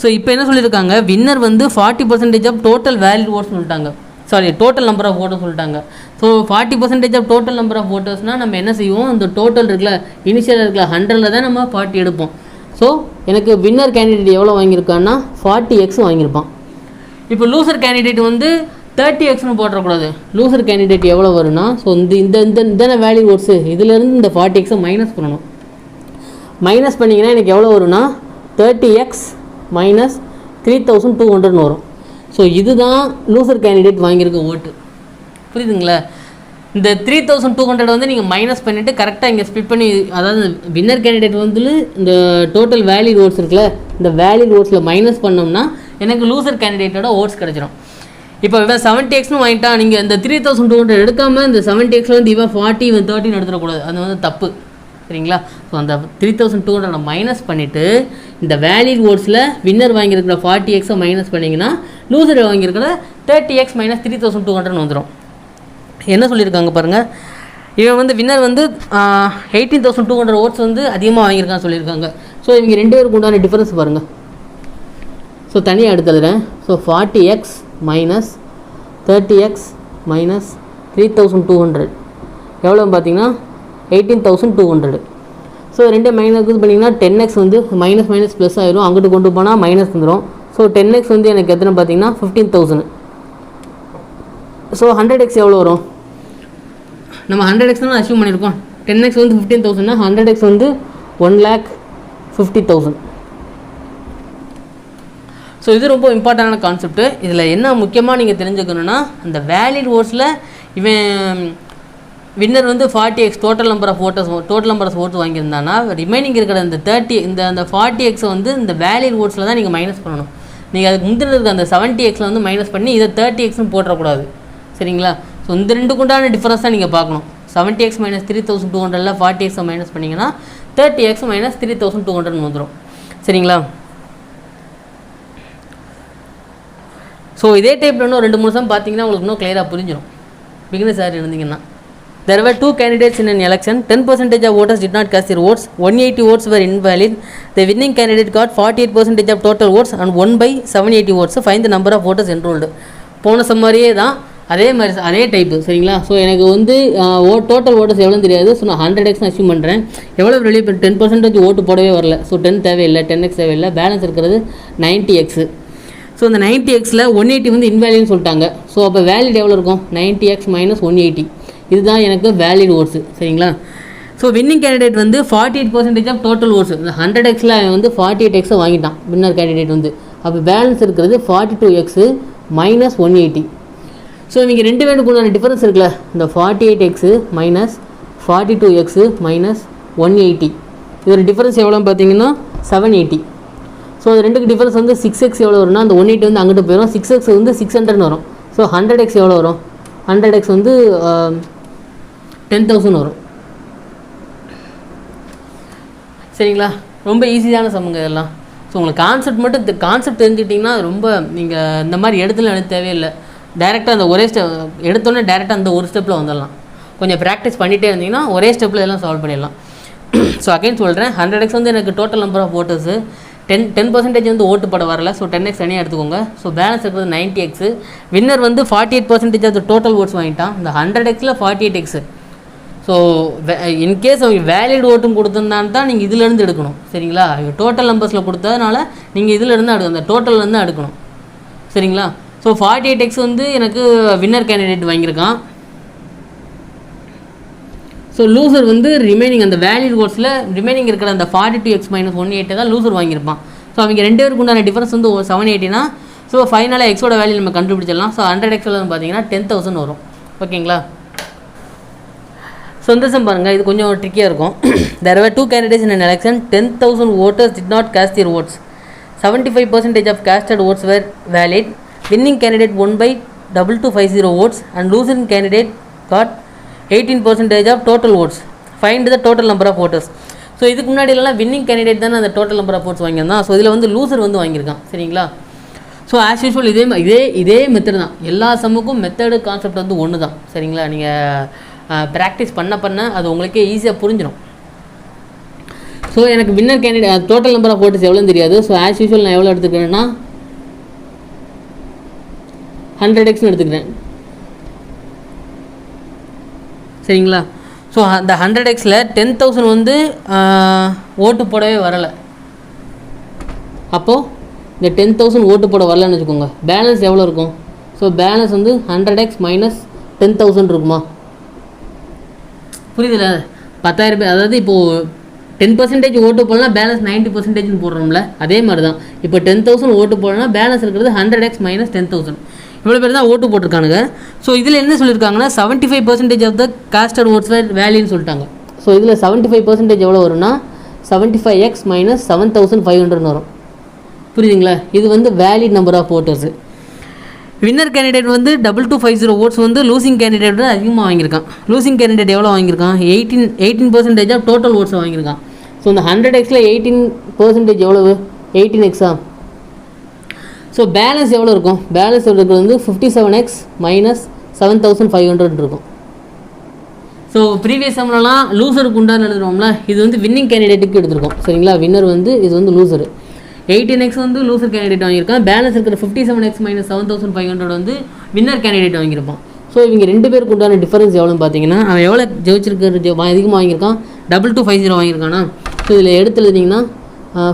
ஸோ இப்போ என்ன சொல்லியிருக்காங்க, வின்னர் வந்து 40% ஆஃப் டோட்டல் வேலிட் ஓட்ஸ் சொல்லிட்டாங்க. டோட்டல் நம்பர் ஆஃப் ஓட்டர்ஸ் சொல்லிட்டாங்க. So 40% of total number of ஓட்டர்ஸ்னால் நம்ம என்ன செய்வோம், இந்த டோட்டல் இருக்குல்ல இனிஷியல் இருக்குல்ல 100ல் தான் நம்ம 40 எடுப்போம். ஸோ எனக்கு வின்னர் கேண்டிடேட் எவ்வளோ வாங்கியிருக்கான்னா 40x வாங்கியிருப்பான். இப்போ லூசர் கேண்டிடேட் வந்து 30xன்னு போட்டக்கூடாது. லூசர் கேண்டிடேட் எவ்வளோ வரும்னா, ஸோ இந்த வேலிட் ஓட்ஸு இதுலேருந்து இந்த 40xை மைனஸ் பண்ணணும். மைனஸ் பண்ணிங்கன்னா எனக்கு எவ்வளோ வரும்னா 30x மைனஸ் 3200 வரும். ஸோ இதுதான் லூசர் கேண்டிடேட் வாங்கியிருக்க ஓட்டு. புரியுதுங்களா? இந்த 3200 வந்து நீங்கள் மைனஸ் பண்ணிவிட்டு கரெக்டாக இங்கே ஸ்பிட் பண்ணி, அதாவது வின்னர் கேண்டிடேட் வந்து இந்த டோட்டல் வேலிட் ஓட்ஸ் இருக்குல்ல, இந்த வேலிட் ஓட்ஸில் மைனஸ் பண்ணோம்னா எனக்கு லூசர் கேண்டிடேட்டோட ஓட்ஸ் கிடச்சிரும். இப்போ இவன் 70xன்னு வாங்கிட்டான். நீங்கள் இந்த 3200 எடுக்காமல் இந்த 70xல வந்து இவன் 40 இவன் 30 எடுத்துடக்கூடாது. அது வந்து தப்பு. சரிங்களா? ஸோ அந்த 3200 மைனஸ் பண்ணிவிட்டு இந்த வேலிட் ஓட்ஸில் வின்னர் வாங்கியிருக்கிற 40xை மைனஸ் பண்ணிங்கன்னா லூசர் வாங்கியிருக்கிற 30x மைனஸ் 3200 வந்துடும். என்ன சொல்லியிருக்காங்க பாருங்கள். இவன் வந்து வின்னர் வந்து 18,200 ஓட்ஸ் வந்து அதிகமாக வாங்கியிருக்கான்னு சொல்லியிருக்காங்க. ஸோ இவங்க 2 பேருக்கு உண்டான டிஃபரன்ஸ் பாருங்கள். ஸோ தனியாக எடுத்துடுறேன். So 40x minus 30x minus 3200 எவ்வளோன்னு பார்த்தீங்கன்னா 18,200. ஸோ ரெண்டு மைனஸ் இது பண்ணிங்கன்னா 10x வந்து மைனஸ் மைனஸ் ப்ளஸ் ஆயிரும், அங்கிட்டு கொண்டு போனால் மைனஸ் வந்துடும். ஸோ 10x வந்து எனக்கு எத்தனை பார்த்தீங்கன்னா 15,000. ஸோ 100x எவ்வளோ வரும்? நம்ம 100x தான் அச்சீவ் பண்ணியிருக்கோம். 10x வந்து 15,000னா 100x வந்து 1,50,000. ஸோ இது ரொம்ப இம்பார்ட்டண்டான கான்செப்ட்டு. இதில் என்ன முக்கியமாக நீங்கள் தெரிஞ்சுக்கணுன்னா, அந்த வேலிட் ஓட்ஸில் இவன் வின்னர் வந்து 40x total number of votes வாங்கியிருந்தானா, ரிமைனிங் இருக்கிற இந்த 30 அந்த 40x வந்து இந்த வேலிட் ஓட்ஸில் தான் நீங்கள் மைனஸ் பண்ணணும். நீங்கள் அதுக்கு முந்தின இருக்க அந்த 70xல் வந்து மைனஸ் பண்ணி இதை 30xன்னு போட்டுறக்கூடாது. சரிங்களா? ஸோ இந்த ரெண்டுக்குண்டான டிஃபரன்ஸ் தான் நீங்கள் பார்க்கணும். 70x மைனஸ் 3,200 40x மைனஸ் பண்ணிங்கன்னா 30x மைனஸ் 3,200 வந்துடும். சரிங்களா? ஸோ இதே டைப்பில் இன்னும் 2-3 சம் பார்த்தீங்கன்னா உங்களுக்கு இன்னும் கிளியராக புரிஞ்சிடும். பிகினர்ஸ் யார் இருந்தீங்கன்னா, there were 2 candidates in an election. 10% of voters did not cast their votes. 180 votes were invalid. The winning candidate got 48% of total votes and won by 780 votes. Find the number of voters enrolled. போன சம்மாரியே தான், அதே டைப்பு. சரிங்களா? ஸோ எனக்கு வந்து டோட்டல் ஓட்டர்ஸ் எவ்வளோ தெரியாது. ஸோ நான் 100x அச்சீவ் பண்ணுறேன். எவ்வளோ வெளியே 10% ஓட்டு போடவே வரல. ஸோ 10 தேவையில்லை, 10x தேவையில்லை. பேலன்ஸ் இருக்கிறது 90x. ஸோ இந்த 90xல் 180 வந்து இன்வேலிட்னு சொல்லிட்டாங்க. ஸோ அப்போ வேலிட் எவ்வளோ இருக்கும்? 90x minus 180. இதுதான் எனக்கு வேலிட் ஓட்ஸு. சரிங்களா? ஸோ வின்னிங் கேண்டிடேட் வந்து 48% ஆஃப் டோட்டல் ஓட்ஸ். இந்த 100xல் அவன் வந்து 48x வாங்கிட்டான் வின்னர் கேண்டிடேட் வந்து. அப்போ பேலன்ஸ் இருக்கிறது 42x மைனஸ் 180. ஸோ இவங்க ரெண்டு பேருக்குண்டான டிஃபரன்ஸ் இருக்குல்ல, இந்த 48x மைனஸ் 42x மைனஸ் 180. இதோட டிஃபரன்ஸ் எவ்வளோன்னு பார்த்தீங்கன்னா 780. ஸோ அது ரெண்டுக்கு டிஃபரன்ஸ் வந்து 6x எவ்வளோ வரும்னா, அந்த 180 வந்து அங்கிட்டு போயிடும். 6x வந்து 600 வரும். ஸோ 100x எவ்வளோ வரும்? 100x வந்து 10,000 வரும். சரிங்களா? ரொம்ப ஈஸியான சமங்க இதெல்லாம். ஸோ உங்களுக்கு கான்செப்ட் தெரிஞ்சுக்கிட்டிங்கன்னா ரொம்ப நீங்கள் இந்த மாதிரி எடுத்துல எழுத தேவையில்லை. டேரெக்டாக அந்த ஒரே எடுத்தோன்னே டேரெக்டாக அந்த ஒரு ஸ்டெப்பில் வந்துடலாம். கொஞ்சம் ப்ராக்டிஸ் பண்ணிகிட்டே இருந்தீங்கன்னா ஒரே ஸ்டெப்பில் எல்லாம் சால்வ் பண்ணிடலாம். ஸோ அகைன் சொல்கிறேன், 100x வந்து எனக்கு டோட்டல் நம்பர் ஆஃப் ஓட்டர்ஸு. 10% வந்து ஓட்டு போட வரல. ஸோ 10x தனியாக எடுத்துக்கோங்க. ஸோ பேலன்ஸ் இருக்கிறது 90x. வின்னர் வந்து 48% ஆஃப் டோட்டல் ஓட்ஸ் வாங்கிட்டான். இந்த 100xல் 48x. ஸோ இன்கேஸ் அவங்க வேலிட் ஓட்டும் கொடுத்துருந்தான்னு தான் நீங்கள் இதிலேருந்து எடுக்கணும். சரிங்களா? டோட்டல் நம்பர்ஸில் கொடுத்ததுனால நீங்கள் இதிலேருந்து அந்த டோட்டல்லேருந்து எடுக்கணும். சரிங்களா? ஸோ 48x வந்து எனக்கு வின்னர் கேண்டிடேட் வாங்கியிருக்கான். ஸோ லூசர் வந்து ரிமைனிங் அந்த வேலிட் ஓட்ஸில் ரிமைனிங் இருக்கிற அந்த 42x மைனஸ் 180 தான் லூசர் வாங்கியிருப்பான். ஸோ அவங்க ரெண்டு பேருக்கு உண்டான டிஃபரன்ஸ் வந்து 780னா, ஸோ ஃபைனலாக எக்ஸோட வேல்யூ நம்ம கண்டுபிடிச்சிடலாம். ஸோ 100xல் வந்து பார்த்தீங்கன்னா 10,000 வரும். ஓகேங்களா? ஸோ இந்த சம் பாருங்கள், இது கொஞ்சம் ட்ரிக்கியாக இருக்கும். There were 2 candidates in an election. 10,000 voters did not cast their votes. 75% of casted votes were valid. Winning candidate won by 2250 votes and losing candidate got 18% of total votes. Find the total number of voters. So இதுக்கு முன்னாடிலாம் வின்னிங் கேண்டிடேட் தானே அந்த டோட்டல் நம்பர் ஆஃப் ஓட்ஸ் வாங்கியிருந்தான். ஸோ இதில் வந்து லூசர் வந்து வாங்கியிருக்கான். சரிங்களா? ஸோ ஆஸ் யூஷுவல் இதே மெத்தட் தான். எல்லா சம்முக்கும் மெத்தடு கான்செப்ட் வந்து ஒன்று தான். சரிங்களா? நீங்கள் ப்ராக்டிஸ் பண்ண அது உங்களுக்கே ஈஸியாக புரிஞ்சிடும். ஸோ எனக்கு winner candidate total number of voters எவ்வளோன்னு தெரியாது. ஸோ ஆஸ் யூஷுவல் நான் எவ்வளோ எடுத்துக்கிறேன்னா 100xன்னு எடுத்துக்கிறேன். சரிங்களா? ஸோ அந்த 100xல் 10,000 வந்து ஓட்டு போடவே வரலை. அப்போது இந்த 10,000 ஓட்டு போட வரலன்னு வச்சுக்கோங்க. பேலன்ஸ் எவ்வளோ இருக்கும்? ஸோ பேலன்ஸ் வந்து 100x மைனஸ் 10,000 இருக்குமா? புரியுதுல்ல? 10,000. அதாவது இப்போது 10% ஓட்டு போடலாம், பேலன்ஸ் 90%ன்னு போடுறோம்ல, அதே மாதிரி தான். இப்போ 10,000 ஓட்டு போடலாம், பேலன்ஸ் இருக்கிறது 100x மைனஸ் 10,000. இவ்வளோ பேர் தான் ஓட்டு போட்டிருக்கானுங்க. ஸோ இதில் என்ன சொல்லியிருக்காங்கன்னா 75% ஆஃப் த காஸ்டட் ஓட்ஸ் வேல்யூன்னு சொல்லிட்டாங்க. ஸோ இதில் 75% எவ்வளோ வரும்னா 75x மைனஸ் 7,500 வரும். புரியுதுங்களா? இது வந்து valid number of voters. Winner candidate வந்து 2250 ஓட்ஸ் வந்து லூசிங் கேண்டிடேட் அதிகமாக வாங்கியிருக்கான். லூசிங் கேண்டிடேட் எவ்வளோ வாங்கியிருக்கான்? 18% ஆஃப் டோட்டல் ஓட்ஸை வாங்கியிருக்கான். ஸோ இந்த 100xல் 18% எவ்வளவு? 18x. ஸோ பேலன்ஸ் எவ்வளோ இருக்கும்? பேலன்ஸ் இருக்கிறது வந்து 57x மைனஸ் 7,500 இருக்கும். ஸோ ப்ரீவியஸ் சம்லலாம் லூசருக்கு உண்டான எழுதுறோம்ல, இது வந்து வின்னிங் கேண்டிடேட்டுக்கு எடுத்துருக்கோம். சரிங்களா? வின்னர் வந்து இது வந்து லூசரு. 18x வந்து லூசர் கேண்டிடேட் வாங்கியிருக்கான். பேலன்ஸ் இருக்கிற 57x மைனஸ் 7,500 வந்து வின்னர் கேண்டிடேட் வாங்கியிருப்பான். ஸோ இவங்க ரெண்டு பேருக்கு உண்டான டிஃபரன்ஸ் எவ்வளோன்னு பார்த்தீங்கன்னா, அவன் எவ்வளோ ஜெயிச்சிருக்கிற அதிகமாக வாங்கியிருக்கான்? 2250 வாங்கியிருக்கானா? ஸோ இதில் எடுத்து எழுதிங்கன்னா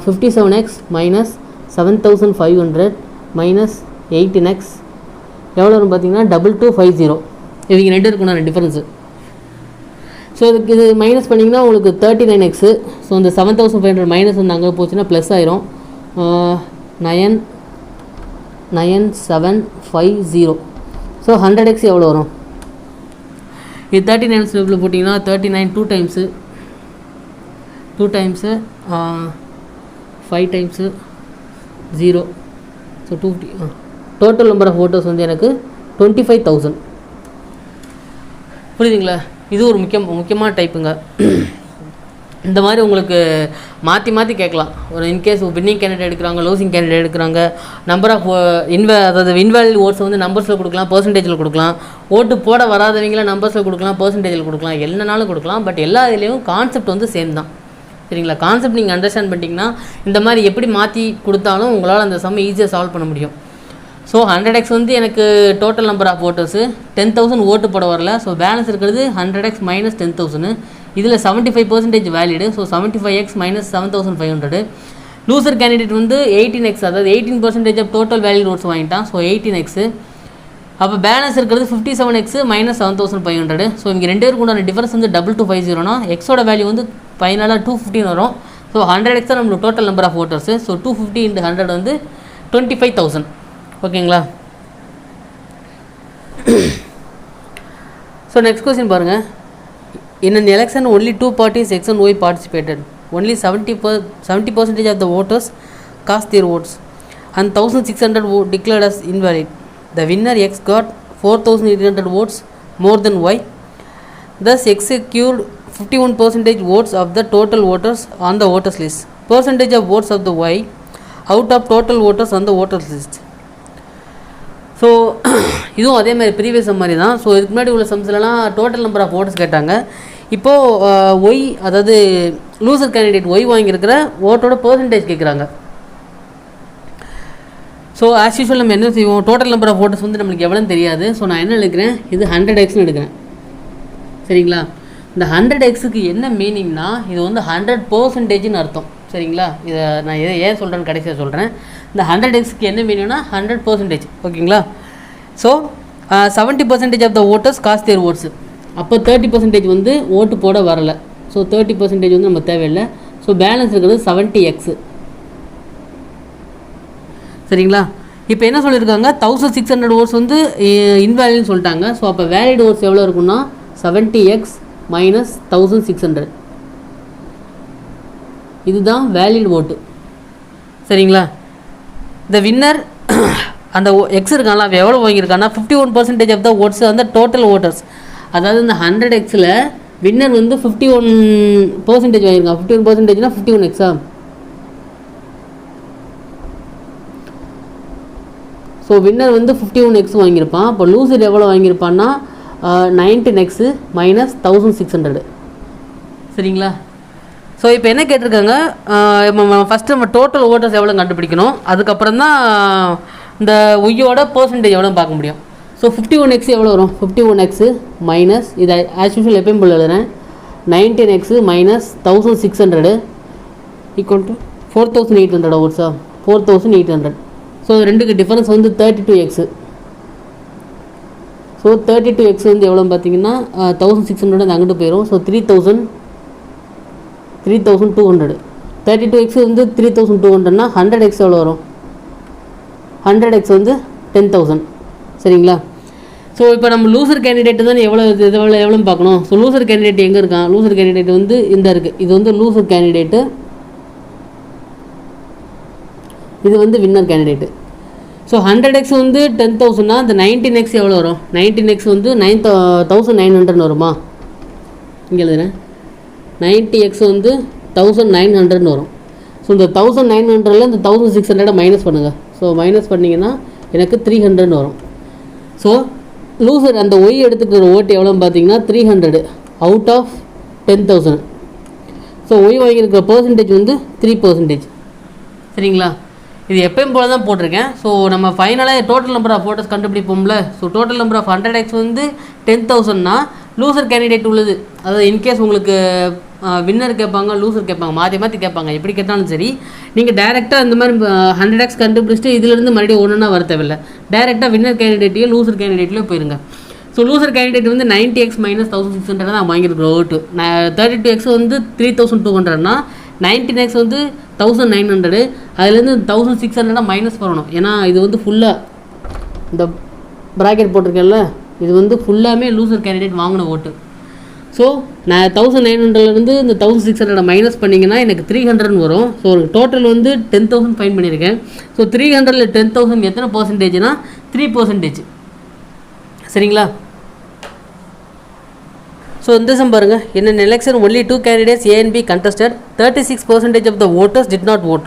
57x மைனஸ் 7500 மைனஸ் 18x எவ்வளோ வரும் பார்த்தீங்கன்னா 2250. இவங்க ரெண்டு இருக்குண்ணா டிஃப்ரென்ஸு. ஸோ இதுக்கு இது மைனஸ் பண்ணிங்கன்னா உங்களுக்கு 39x. ஸோ இந்த 7500 மைனஸ் வந்து அங்கே போச்சுன்னா ப்ளஸ் ஆயிரும். 99750. ஸோ 100x எவ்வளோ வரும்? இது 39 ஸ்டெப்பில் போட்டிங்கன்னா 39 2 times 5 times 0. So 250. Total number of voters வந்து எனக்கு 25,000. புரியுதுங்களா? இது ஒரு முக்கியமான டைப்புங்க. இந்த மாதிரி உங்களுக்கு மாற்றி கேட்கலாம். ஒரு இன்கேஸ் வின்னிங் கேண்டிடேட் எடுக்கிறாங்க, லூசிங் கேண்டிடேட் எடுக்கிறாங்க, நம்பர் ஆஃப் அதாவது இன்வேலிட் ஓட்ஸ் வந்து நம்பர்ஸில் கொடுக்கலாம், பர்சன்டேஜில் கொடுக்கலாம். ஓட்டு போட வராதவங்கள நம்பர்ஸில் கொடுக்கலாம், பர்சன்டேஜில் கொடுக்கலாம், என்னனாலும் கொடுக்கலாம். பட் எல்லா இதுலேயும் கான்செப்ட் வந்து சேம் தான். சரிங்களா? கான்செப்ட் நீங்கள் அண்டர்ஸ்டாண்ட் பண்ணிட்டீங்கன்னா இந்த மாதிரி எப்படி மாற்றி கொடுத்தாலும் உங்களால் அந்த சம் ஈஸியாக சால்வ் பண்ண முடியும். ஸோ 100x வந்து எனக்கு டோட்டல் நம்பர் ஆஃப் ஓட்டர்ஸு 10,000 ஓட்டு போட வரல. ஸோ பேலன்ஸ் இருக்கிறது 100x மைனஸ் 10,000. இதில் 75% valid. So 75x minus 7500. Loser candidate வந்து 18x, அதாவது 18% ஆஃப் டோட்டல் வேலிட் ஓட்ஸ் வாங்கிட்டான். So 18x. அப்போ பேலன்ஸ் இருக்கிறது 57x மைனஸ் 7500. ஸோ இங்கே ரெண்டு பேருக்கு உண்டான டிஃபரன்ஸ் வந்து 2250னா எக்ஸோட வேல்யூ வந்து ஃபைனலாக 215 வரும். ஸோ 100x தான் நம்மளுக்கு total number of voters. So 250 × 100 வந்து 25,000. ஓகேங்களா? ஸோ நெக்ஸ்ட் கொஸ்டின் பாருங்கள். In an election, only two parties X and Y participated. Only 70% of the voters cast their votes, and 1,600 declared as invalid. The winner X got 4,800 votes more than Y. Thus, X secured 51% votes of the total voters on the voters list. Percentage of votes of the Y out of total voters on the voters list. So இதுவும் அதே மாதிரி ப்ரீவியஸ் மாதிரி தான். ஸோ இதுக்கு முன்னாடி உள்ள சம்ஸ்லாம் டோட்டல் நம்பர் ஆஃப் ஓட்டர்ஸ் கேட்டாங்க. இப்போது ஒய், அதாவது லூசர் கேண்டிடேட் ஒய் வாங்கியிருக்கிற ஓட்டோட பர்சன்டேஜ் கேட்குறாங்க. ஸோ ஆஸ் யூஷுவல் நம்ம என்ன செய்வோம், டோட்டல் நம்பர் ஆஃப் ஓட்டர்ஸ் வந்து நம்மளுக்கு எவ்வளோன்னு தெரியாது. ஸோ நான் என்ன எடுக்கிறேன், இது 100xன்னு எடுக்கிறேன். சரிங்களா? இந்த 100xக்கு என்ன மீனிங்னா இது வந்து 100%ன்னு அர்த்தம். சரிங்களா? இதை நான் ஏன் சொல்கிறேன்னு கடைசியாக சொல்கிறேன். இந்த 100xக்கு என்ன மீனிங்னா 100%. ஓகேங்களா? So 70% of the voters cast their votes. அப்போ 30% வந்து ஓட்டு போட வரலை. ஸோ 30% வந்து நம்ம தேவையில்லை. ஸோ பேலன்ஸ் இருக்கிறது 70x. சரிங்களா? இப்போ என்ன சொல்லியிருக்காங்க, 1,600 ஓட்ஸ் வந்து இன்வேலிட்னு சொல்லிட்டாங்க. ஸோ அப்போ வேலிட் ஓட்ஸ் எவ்வளோ இருக்குன்னா 70x மைனஸ் 1,600. இதுதான் வேலிட் ஓட்டு. சரிங்களா? இந்த வின்னர் அந்த எக்ஸ் இருக்காங்களா, அவன் எவ்வளோ வாங்கியிருக்கான்னா 51% ஆஃப் த ஓட்ஸ் அந்த டோட்டல் ஓட்டர்ஸ். அதாவது இந்த 100xல் வின்னர் வந்து 51% வாங்கியிருக்கான். 51%னா 51xஆ? ஸோ வின்னர் வந்து 51x வாங்கியிருப்பான். அப்போ லூசர் எவ்வளோ வாங்கியிருப்பான்னா 19x மைனஸ் 1,600. சரிங்களா? ஸோ இப்போ என்ன கேட்டிருக்காங்க, ஃபஸ்ட்டு நம்ம டோட்டல் ஓட்டர்ஸ் எவ்வளோ கண்டுபிடிக்கணும். அதுக்கப்புறம் தான் இந்த ஒய்யோட பர்சன்டேஜ் எவ்வளோ பார்க்க முடியும். ஸோ 51x எவ்வளோ வரும், 51x மைனஸ் இதை ஆஸ் யூஷுவல் எப்பயும் போல் எழுதுறேன், 19x minus 1,600 equal to 4,800 ஓட்ஸா, 4,800. So ரெண்டுக்கு டிஃபரன்ஸ் வந்து 32x. ஸோ 32x வந்து எவ்வளோ பார்த்தீங்கன்னா 1,600 வந்து அங்கிட்டு போயிடும். ஸோ 3,200. 32x வந்து 3,200னா 100x எவ்வளோ வரும், 100x வந்து 10,000. சரிங்களா? ஸோ இப்போ நம்ம லூசர் கேண்டிடேட்டு தான் எவ்வளோன்னு பார்க்கணும். ஸோ லூசர் கேண்டிடேட் எங்கே இருக்கான், லூசர் கேண்டிடேட் வந்து இந்த இருக்குது. இது வந்து லூசர் கேண்டிடேட்டு, இது வந்து வின்னர் கேண்டிடேட்டு. ஸோ 100x வந்து 10,000னா இந்த 19x எவ்வளோ வரும், 19x வந்து 9,900 வருமா, இங்கே எழுதுறேன், 90x வந்து 1,900 வரும். ஸோ இந்த 1,900ல் இந்த 1,600 மைனஸ் பண்ணுங்கள். ஸோ மைனஸ் பண்ணிங்கன்னா எனக்கு 300 வரும். ஸோ லூசர் அந்த ஒய் எடுத்துக்கிற ஓட்டு எவ்வளோன்னு பார்த்தீங்கன்னா 300 அவுட் ஆஃப் 10,000. ஸோ ஒய் வாங்கியிருக்கிற பர்சன்டேஜ் வந்து 3%. சரிங்களா? இது எப்பயும் போல தான் போட்டிருக்கேன். ஸோ நம்ம ஃபைனலாக டோட்டல் நம்பர் ஆஃப் ஓட்டர்ஸ் கண்டுபிடிப்போம்ல. So total number of 100x வந்து 10,000னா லூசர் கேண்டிடேட் உள்ளது, அதாவது இன்கேஸ் உங்களுக்கு வின்னர் கேட்பாங்க, லூசர் கேட்பாங்க, மாற்றி கேட்பாங்க. எப்படி கேட்டாலும் சரி, நீங்கள் டேரெக்டாக இந்த மாதிரி 100x கண்டுபிடிச்சிட்டு இதுலேருந்து மறுபடியும் ஒன்றுனா வர தேவையில்லை. டேரெக்டாக வின்னர் கேண்டிடேட்டையோ லூசர் கேண்டிடேட்லையோ போயிருங்க. ஸோ லூசர் கேண்டிடேட் வந்து 90x மைனஸ் 1600 தான் வாங்கியிருக்கிறோம் ஓட்டு. 32x வந்து 3200னா 19x வந்து 1900, அதுலேருந்து 1600 மைனஸ் பண்ணணும். ஏன்னா இது வந்து ஃபுல்லாக இந்த ப்ராக்கெட் போட்டிருக்கேன்ல, இது வந்து ஃபுல்லாமே லூசர் கேண்டிடேட் வாங்கின ஓட்டு. ஸோ நான் 1900லேருந்து இந்த 1600 மைனஸ் பண்ணிங்கன்னா எனக்கு 300 வரும். ஸோ டோட்டல் வந்து 10,000 ஃபைன் பண்ணியிருக்கேன். ஸோ 300ல் 10,000 எத்தனை பர்சன்டேஜ்னா 3%. சரிங்களா? ஸோ இந்த சம் பாருங்கள். In an election only 2 candidates A and B contested. 36% of the voters did not vote.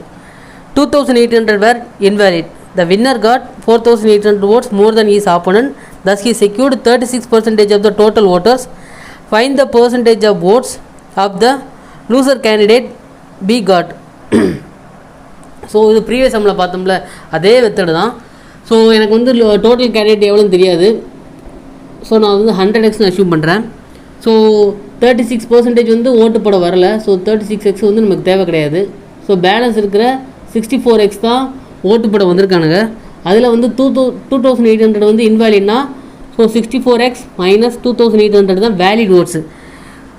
2,800 were invalid. The winner got 4,800 votes more than his opponent. Thus he secured 36% of the total voters. Find the percentage of votes of the loser candidate B got. So இது ப்ரீவியஸ் சம்மில் பார்த்தோம்ல அதே மெத்தடு தான். ஸோ எனக்கு வந்து டோட்டல் கேண்டிடேட் எவ்வளோன்னு தெரியாது. ஸோ நான் வந்து 100x அஷ்யூம் பண்ணுறேன். ஸோ 36% வந்து ஓட்டு போட வரல. ஸோ 36x வந்து நமக்கு தேவை கிடையாது. ஸோ பேலன்ஸ் இருக்கிற 64x தான் ஓட்டு போட வந்திருக்கானுங்க. அதில் வந்து 2,800 வந்து இன்வேலிட்னா, ஸோ 64x மைனஸ் 2,800 தான் வேலிட் ஓட்ஸு.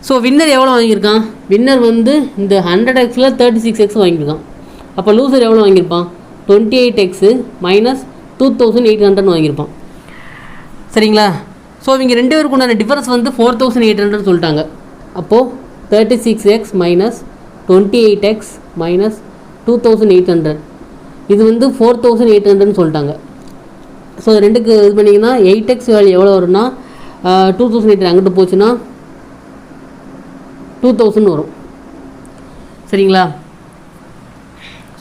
ஸோ வின்னர் எவ்வளோ வாங்கியிருக்கான்? வின்னர் வந்து இந்த 100xல் 36x வாங்கியிருக்கான். அப்போ லூசர் எவ்வளோ வாங்கியிருப்பான்? 28x minus 2,800 வாங்கியிருப்பான். சரிங்களா? ஸோ இவங்க 2 பேருக்கு உண்டான டிஃபரன்ஸ் வந்து 4,800 சொல்லிட்டாங்க. அப்போது 36x மைனஸ் 28x மைனஸ் 2,800 இது வந்து 4,800 சொல்லிட்டாங்க. ஸோ ரெண்டுக்கு இது பண்ணிங்கன்னா 8x வேல்யூ எவ்வளோ வரும்னா 2,800 அங்கிட்டு போச்சுன்னா 2,000 வரும். சரிங்களா?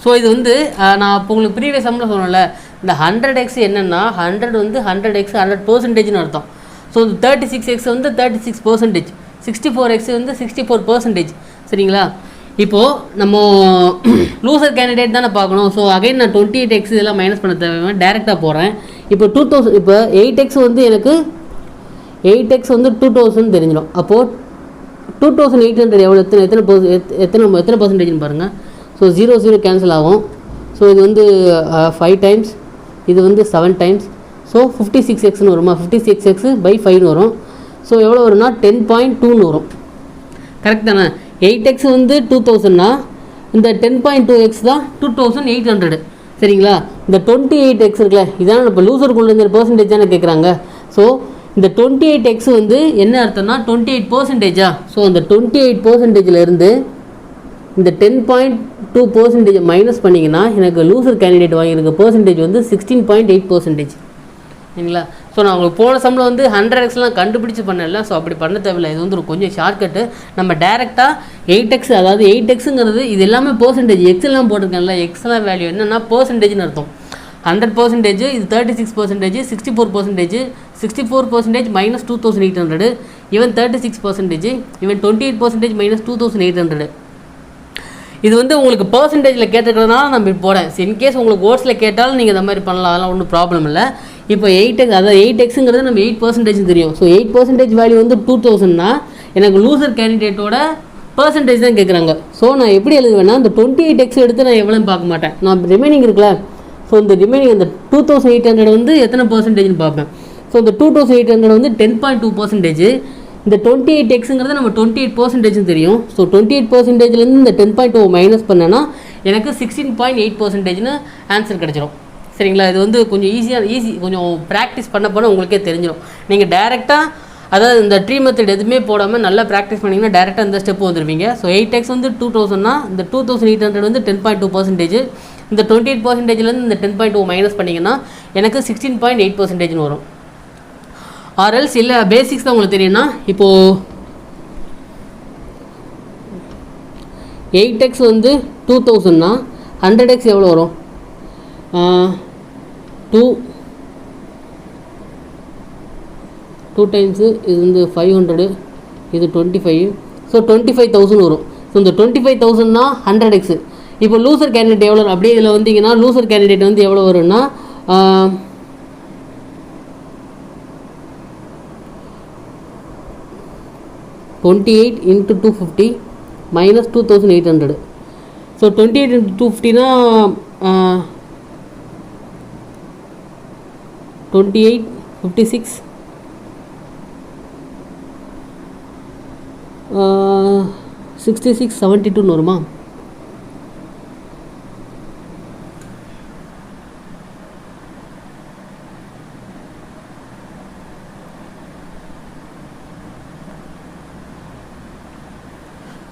ஸோ இது வந்து நான் இப்போ உங்களுக்கு ப்ரீவியஸ் சம்மில் சொன்னேன்ல, இந்த 100x என்னென்னா 100 வந்து 100x 100%ன்னு அர்த்தம். ஸோ 36x வந்து 36%, 64x வந்து 64%. சரிங்களா? இப்போது நம்ம லூசர் கேண்டிடேட் தானே பார்க்கணும். ஸோ அகைன் நான் 28x இதெல்லாம் மைனஸ் பண்ண தேவை, டேரெக்டாக போகிறேன். இப்போ 2000, இப்போ 8x வந்து எனக்கு 8x வந்து 2000 தெரிஞ்சிடும். அப்போது 2,800 எவ்வளோ எத்தனை பர்சன்டேஜ்னு பாருங்கள். ஸோ 0 கேன்சல் ஆகும். ஸோ இது வந்து 5 டைம்ஸ், இது வந்து 7 டைம்ஸ். ஸோ 56xன்னு வருமா? 56x பை 5 வரும். ஸோ எவ்வளோ வரும்னா 10.2 வரும். கரெக்ட் தானே? 8x வந்து 2000னா இந்த 10.2x தான் 2,800. சரிங்களா? இந்த 28x இருக்குல்ல, இதான் இப்போ லூசருக்குள்ள இந்த பர்சன்டேஜ் தானே கேட்குறாங்க. ஸோ இந்த 28x வந்து என்ன அர்த்தம்னா 28%. ஸோ அந்த 28%லேருந்து இந்த 10.2% மைனஸ் பண்ணிங்கன்னா எனக்கு லூசர் கேண்டிடேட் வாங்கியிருக்க பர்சன்டேஜ் வந்து 16.8%. சரிங்களா? ஸோ நான் உங்களுக்கு போன சம்மில் வந்து 100xலாம் கண்டுபிடிச்சி பண்ணல. ஸோ அப்படி பண்ண தேவையில்லை. இது வந்து ஒரு கொஞ்சம் ஷார்ட்கட்டு. நம்ம டேரெக்டாக 8x, அதாவது 8xங்கிறது இது எல்லாமே பர்சன்டேஜ். எக்ஸ்லாம் போட்டிருக்கேன்ல, எக்ஸ்லாம் வேல்யூ என்னென்னா பர்சன்டேஜ்னு அர்த்தம். 100%, இது 36%, 64%, 64% மைனஸ் 2,800, ஈவன் 36%, ஈவன் 28% மைனஸ் 2,800. இது வந்து உங்களுக்கு பர்சன்டேஜில் கேட்டுக்கிறதுனால நம்ம இப்போ போகிறேன். இன்கேஸ் உங்களுக்கு ஓட்ஸில் கேட்டாலும் நீங்கள் இந்த மாதிரி பண்ணலாம், அதெல்லாம் ஒன்றும் ப்ராப்ளம் இல்லை. இப்போ 8x, அதாவது 8xங்கிறது நம்ம 8% தெரியும். ஸோ 8% வேல்யூ வந்து 2,000னா எனக்கு லூசர் கேண்டிடேட்டோட பர்சன்டேஜ் தான் கேட்குறாங்க. ஸோ நான் எப்படி எழுதுவேன்னா இந்த 28x எடுத்து நான் எவ்வளோன்னு பார்க்க மாட்டேன். நான் ரிமைனிங் இருக்குல்ல, ஸோ இந்த ரிமைனிங் அந்த 2,800 வந்து எத்தனை பர்சன்டேஜ்னு பார்ப்பேன். ஸோ இந்த 2,800 வந்து 10.2%. இந்த 28xங்கிறது நம்ம 28% தெரியும். ஸோ 28%லேருந்து இந்த 10.2 மைனஸ் பண்ணேன்னா எனக்கு 16.8%ன்னு ஆன்சர் கிடச்சிரும். சரிங்களா? இது வந்து கொஞ்சம் கொஞ்சம் ப்ராக்டிஸ் பண்ண உங்களுக்கே தெரிஞ்சிடும். நீங்கள் டேரெக்டாக, அதாவது இந்த ட்ரீ மெத்தட் எதுவுமே போடாமல் நல்லா ப்ராக்டிஸ் பண்ணிங்கன்னா டேரெக்டாக இந்த ஸ்டெப் வந்துடுவீங்க. ஸோ 8x வந்து 2000னா இந்த 2,800 வந்து 10.2%. இந்த 28%லேருந்து இந்த 10.2 மைனஸ் பண்ணிங்கன்னா எனக்கு 16.8%ன்னு வரும். ஆர்எல்ஸ் இல்லை பேசிக்ஸ் தான் உங்களுக்கு தெரியும்னா, இப்போது 8x வந்து 2000னா 100x எவ்வளோ வரும்? 2 டைம்ஸு இது வந்து 500, இது 25. ஸோ 25,000 வரும். ஸோ இந்த 25,000னா 100x. இப்போ லூசர் கேண்டிடேட் எவ்வளோ? அப்படியே இதில் வந்தீங்கன்னா லூசர் கேண்டிடேட் வந்து எவ்வளோ வரும்னா 28 × 250 minus 2800. So 28 into 250 na 28 56 66 72 வருமா?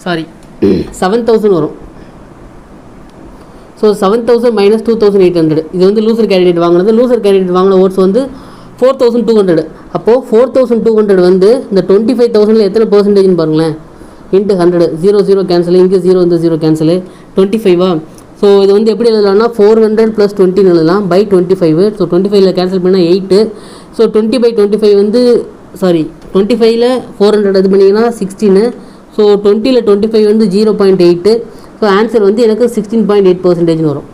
சாரி 7000 வரும். ஸோ 7000 minus 2800 இது வந்து லூசர் கேண்டிடேட் வாங்கினது. லூசர் கேண்டிடேட் வாங்கின ஓட்ஸ் வந்து 4200. அப்போது 4200 வந்து இந்த 25000 எத்தனை பர்சன்டேஜ்னு பாருங்களேன். இன்ட்டு 100 0 கேன்சல், இங்கே 0 இந்த 0 கேன்சலு 25வா. ஸோ இது வந்து எப்படி எழுதலாம்னா 400 + 20 எழுதலாம் பை 25. ஸோ 25ல் கேன்சல் பண்ணால் 8. ஸோ 20/25 வந்து சாரி 25ல் 400 இது பண்ணிங்கன்னா 16. ஸோ 20ல் 25 வந்து 0.8. ஸோ ஆன்சர் வந்து எனக்கு 16.8% வரும்.